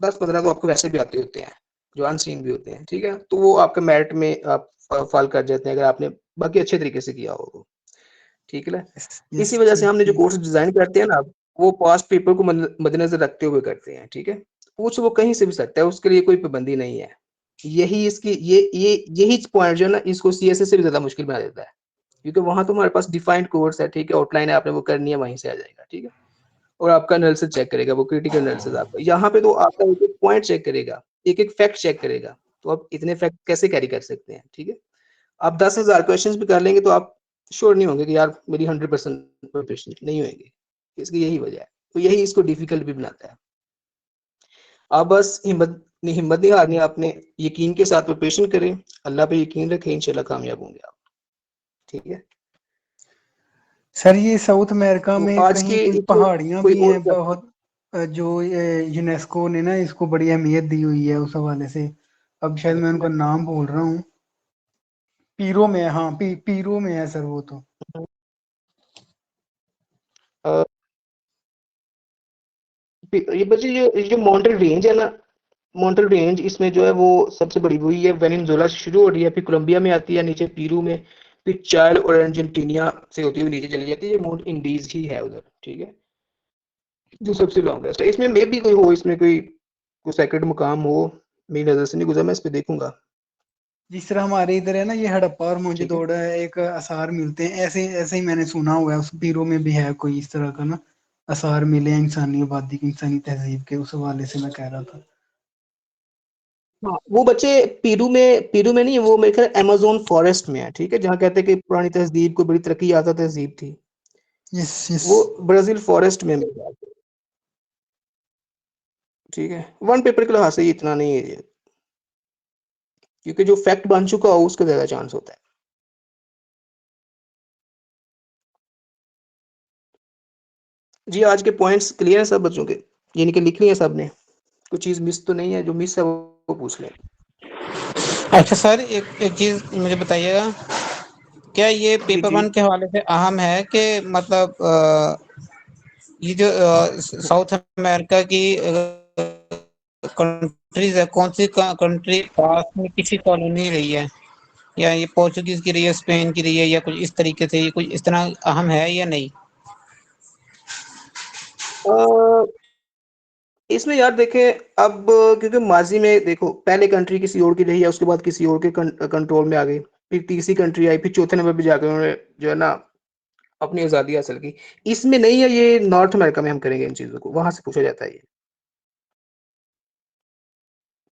10-15 तो आपको वैसे भी आते होते हैं, जो अनसीन भी होते हैं, ठीक है। तो वो आपके मेरिट में आप फॉल कर जाते हैं, अगर आपने बाकी अच्छे तरीके से किया हो, ठीक है ना। यस इसी वजह से ठीक हमने जो ठीक। कोर्स डिजाइन करते हैं ना, वो पास्ट पेपर को मद्देनजर रखते हुए करते हैं, ठीक है। पूछ वो कहीं से भी सकता है, उसके लिए कोई पाबंदी नहीं है। यही इसकी यही पॉइंट जो है ना, इसको सीएसए से भी ज्यादा मुश्किल बना देता है, क्योंकि वहां तो हमारे पास डिफाइंड कोर्स है, ठीक है, आउटलाइन है, आपने वो करनी है, वहीं से आ जाएगा, ठीक है। और आपका एनालिसिस चेक करेगा, वो क्रिटिकल एनालिसिस आपका यहाँ पे तो आपका एक एक पॉइंट चेक करेगा, एक एक फैक्ट चेक करेगा। तो आप इतने फैक्ट कैसे कैरी कर सकते हैं, ठीक है। आप 10,000 क्वेश्चन भी कर लेंगे तो आप श्योर नहीं होंगे कि यार मेरी 100% प्रिपरेशन नहीं होगी, इसकी यही वजह है। तो यही इसको डिफिकल्ट भी बनाता है। आप बस हिम्मत नहीं हारनी, आपने यकीन के साथ प्रिपरेशन करें, अल्लाह पे यकीन रखें, इंशाल्लाह कामयाब होंगे आप, ठीक है। सर ये साउथ अमेरिका तो में आज कहीं के कोई इसमें पहाड़ियां कोई भी और हैं बहुत, जो यूनेस्को ने ना इसको बड़ी अहमियत दी हुई है उस हवाले से। अब शायद मैं उनका नाम भूल रहा हूँ। पीरो में है, हाँ पीरो में है सर वो तो। अ, ये बच्चे ये जो माउंटेन रेंज है ना, माउंटेन रेंज इसमें जो है वो सबसे बड़ी वही है, वेनेजुएला से शुरू हो रही है, फिर कोलंबिया में आती है, नीचे पेरू में, फिर चाइल्ड और अर्जेंटीना से होती हुई नीचे चली जाती है, ये माउंट इंडीज ही है उधर, ठीक है। जो सबसे लॉन्गेस्ट है। इसमें मे भी कोई हो, इसमें कोई सेकंड मुकाम हो, मेरी नजर से नहीं गुजरा, मैं इस पे देखूंगा। जिस तरह हमारे इधर है ना ये हड़प्पा और ठीक है, मोहनजोदड़ो है एक आसार मिलते हैं, ऐसे ऐसे ही मैंने सुना हुआ है। उस पीरों में भी है कोई इस तरह का ना आसार मिले हैं इंसानी आबादी की, इंसानी तहजीब के, उस हवाले से मैं कह रहा था। हाँ वो बच्चे पीरू में नहीं, वो मेरे ख्याल अमेज़न फॉरेस्ट में है, ठीक है, जहाँ कहते हैं कि पुरानी तहजीब को बड़ी तरक्की याफ्ता तहजीब थी, यस वो ब्राजील फॉरेस्ट में मेरे ख्याल से, ठीक है। वन पेपर के लिहाज से ये इतना नहीं है, क्योंकि जो फैक्ट बन चुका हो उसका ज्यादा चांस होता है। जी आज के पॉइंट्स क्लियर है सब बच्चों के, यानी कि लिख लिया सब ने, कुछ चीज मिस तो नहीं है, जो मिस है वो पूछ लें। अच्छा सर, एक चीज मुझे बताइएगा, क्या ये जी पेपर जी वन के हवाले से अहम है कि मतलब ये जो साउथ अमेरिका की कंट्रीज है, कौन सी कंट्री पास में किसी कॉलोनी रही है, या ये पोर्चुगीज की रही है, स्पेन की रही है, या कुछ इस तरीके से, ये कुछ इस तरह अहम है या नहीं? अ, इसमें यार देखें, अब क्योंकि माजी में देखो पहले कंट्री किसी और की रही है, उसके बाद किसी और के कंट्रोल में आ गई, फिर तीसरी कंट्री आई, फिर चौथे नंबर पे जाकर उन्होंने जो है ना अपनी आज़ादी हासिल की। इसमें नहीं है, ये नॉर्थ अमेरिका में हम करेंगे इन चीज़ों को, वहां से पूछा जाता है ये,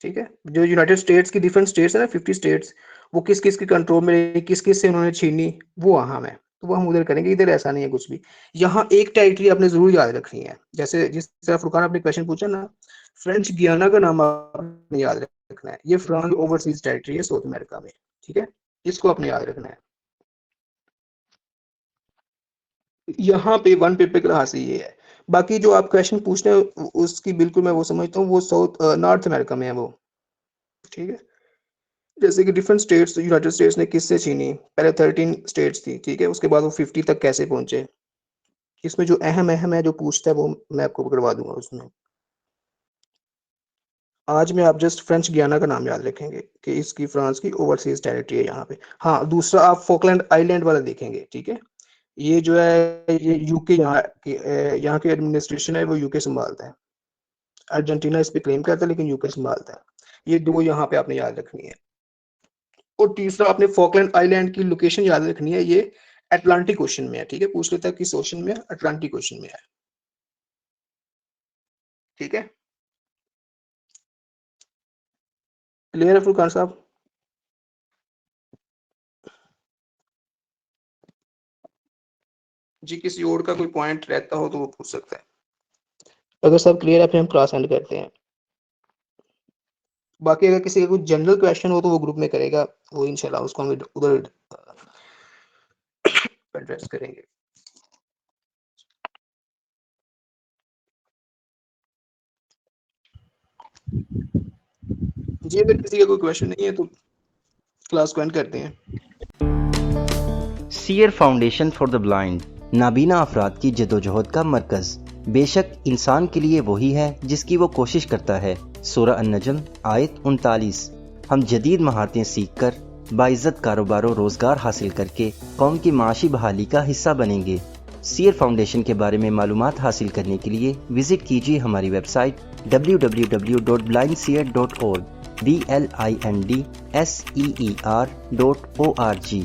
ठीक है। जो यूनाइटेड स्टेट्स की डिफरेंट स्टेट्स है ना, 50 स्टेट्स, वो किस किस के कंट्रोल में रही, किस किस से उन्होंने छीनी, वो अहम है, तो वो हम उधर करेंगे। इधर ऐसा नहीं है कुछ भी। यहाँ एक टेरिटरी आपने जरूर याद रखनी है, जैसे जिस तरह फुरकान आपने क्वेश्चन पूछा ना, फ्रेंच गियाना का नाम आपने याद रखना है, ये फ्रांस ओवरसीज टेरिटरी है साउथ अमेरिका में, ठीक है, इसको आपने याद रखना है। यहाँ पे वन पेपर के लिहाज से ये है। बाकी जो आप क्वेश्चन पूछ रहे हो उसकी बिल्कुल मैं वो समझता हूँ, वो साउथ नॉर्थ अमेरिका में है वो, ठीक है। जैसे कि डिफरेंट स्टेट्स, यूनाइटेड स्टेट्स ने किससे छीनी, पहले 13 स्टेट्स थी, ठीक है, उसके बाद वो 50 तक कैसे पहुंचे, इसमें जो अहम अहम है जो पूछता है वो मैं आपको करवा दूंगा उसमें। आज में आप जस्ट फ्रेंच गियाना का नाम याद रखेंगे कि इसकी फ्रांस की ओवरसीज टेरिटरी है यहाँ पे। हाँ दूसरा आप फोकलैंड आइलैंड वाला देखेंगे, ठीक है, ये जो है ये यूके, यहाँ की एडमिनिस्ट्रेशन है वो यूके संभालता है, अर्जेंटीना इस पे क्लेम करता है लेकिन यूके संभालता है। ये दो यहाँ पे आपने याद रखनी है। और तीसरा आपने फॉकलैंड आइलैंड की लोकेशन याद रखनी है, ये अटलांटिक ओशन में है, ठीक है, पूछ लेता है किस ओशन में है, अटलांटिक ओशन में है, ठीक है। क्लियर है फुरकान साहब? जी किसी और का कोई पॉइंट रहता हो तो वो पूछ सकता है, अगर सब क्लियर है फिर हम क्लास एंड करते हैं। बाकी अगर किसी का कोई जनरल क्वेश्चन हो तो वो ग्रुप में करेगा, वो इंशाल्लाह उसको हम उधर एड्रेस करेंगे। जी अगर किसी का कोई क्वेश्चन नहीं है तो क्लास को एंड करते हैं। सीयर फाउंडेशन फॉर द ब्लाइंड नाबीना अफराद की जदोजहद का मरकज़। बेशक इंसान के लिए वही है जिसकी वो कोशिश करता है। सूरह अन-नजम आयत 39। हम जदीद महारतें सीख कर बाइज़्ज़त कारोबार रोज़गार हासिल करके कौम की माशी बहाली का हिस्सा बनेंगे। सीयर फाउंडेशन के बारे में मालूमात हासिल करने के लिए विज़िट कीजिए हमारी वेबसाइट www.blindseer.org blindseer.org।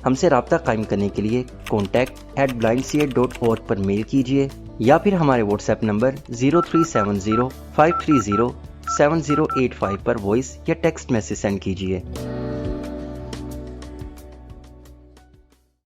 हमसे रब्ता कायम करने के लिए contact@blindseer.org पर मेल कीजिए या फिर हमारे व्हाट्सएप नंबर 0370 530 7085 पर वॉइस या टेक्स्ट मैसेज सेंड कीजिए।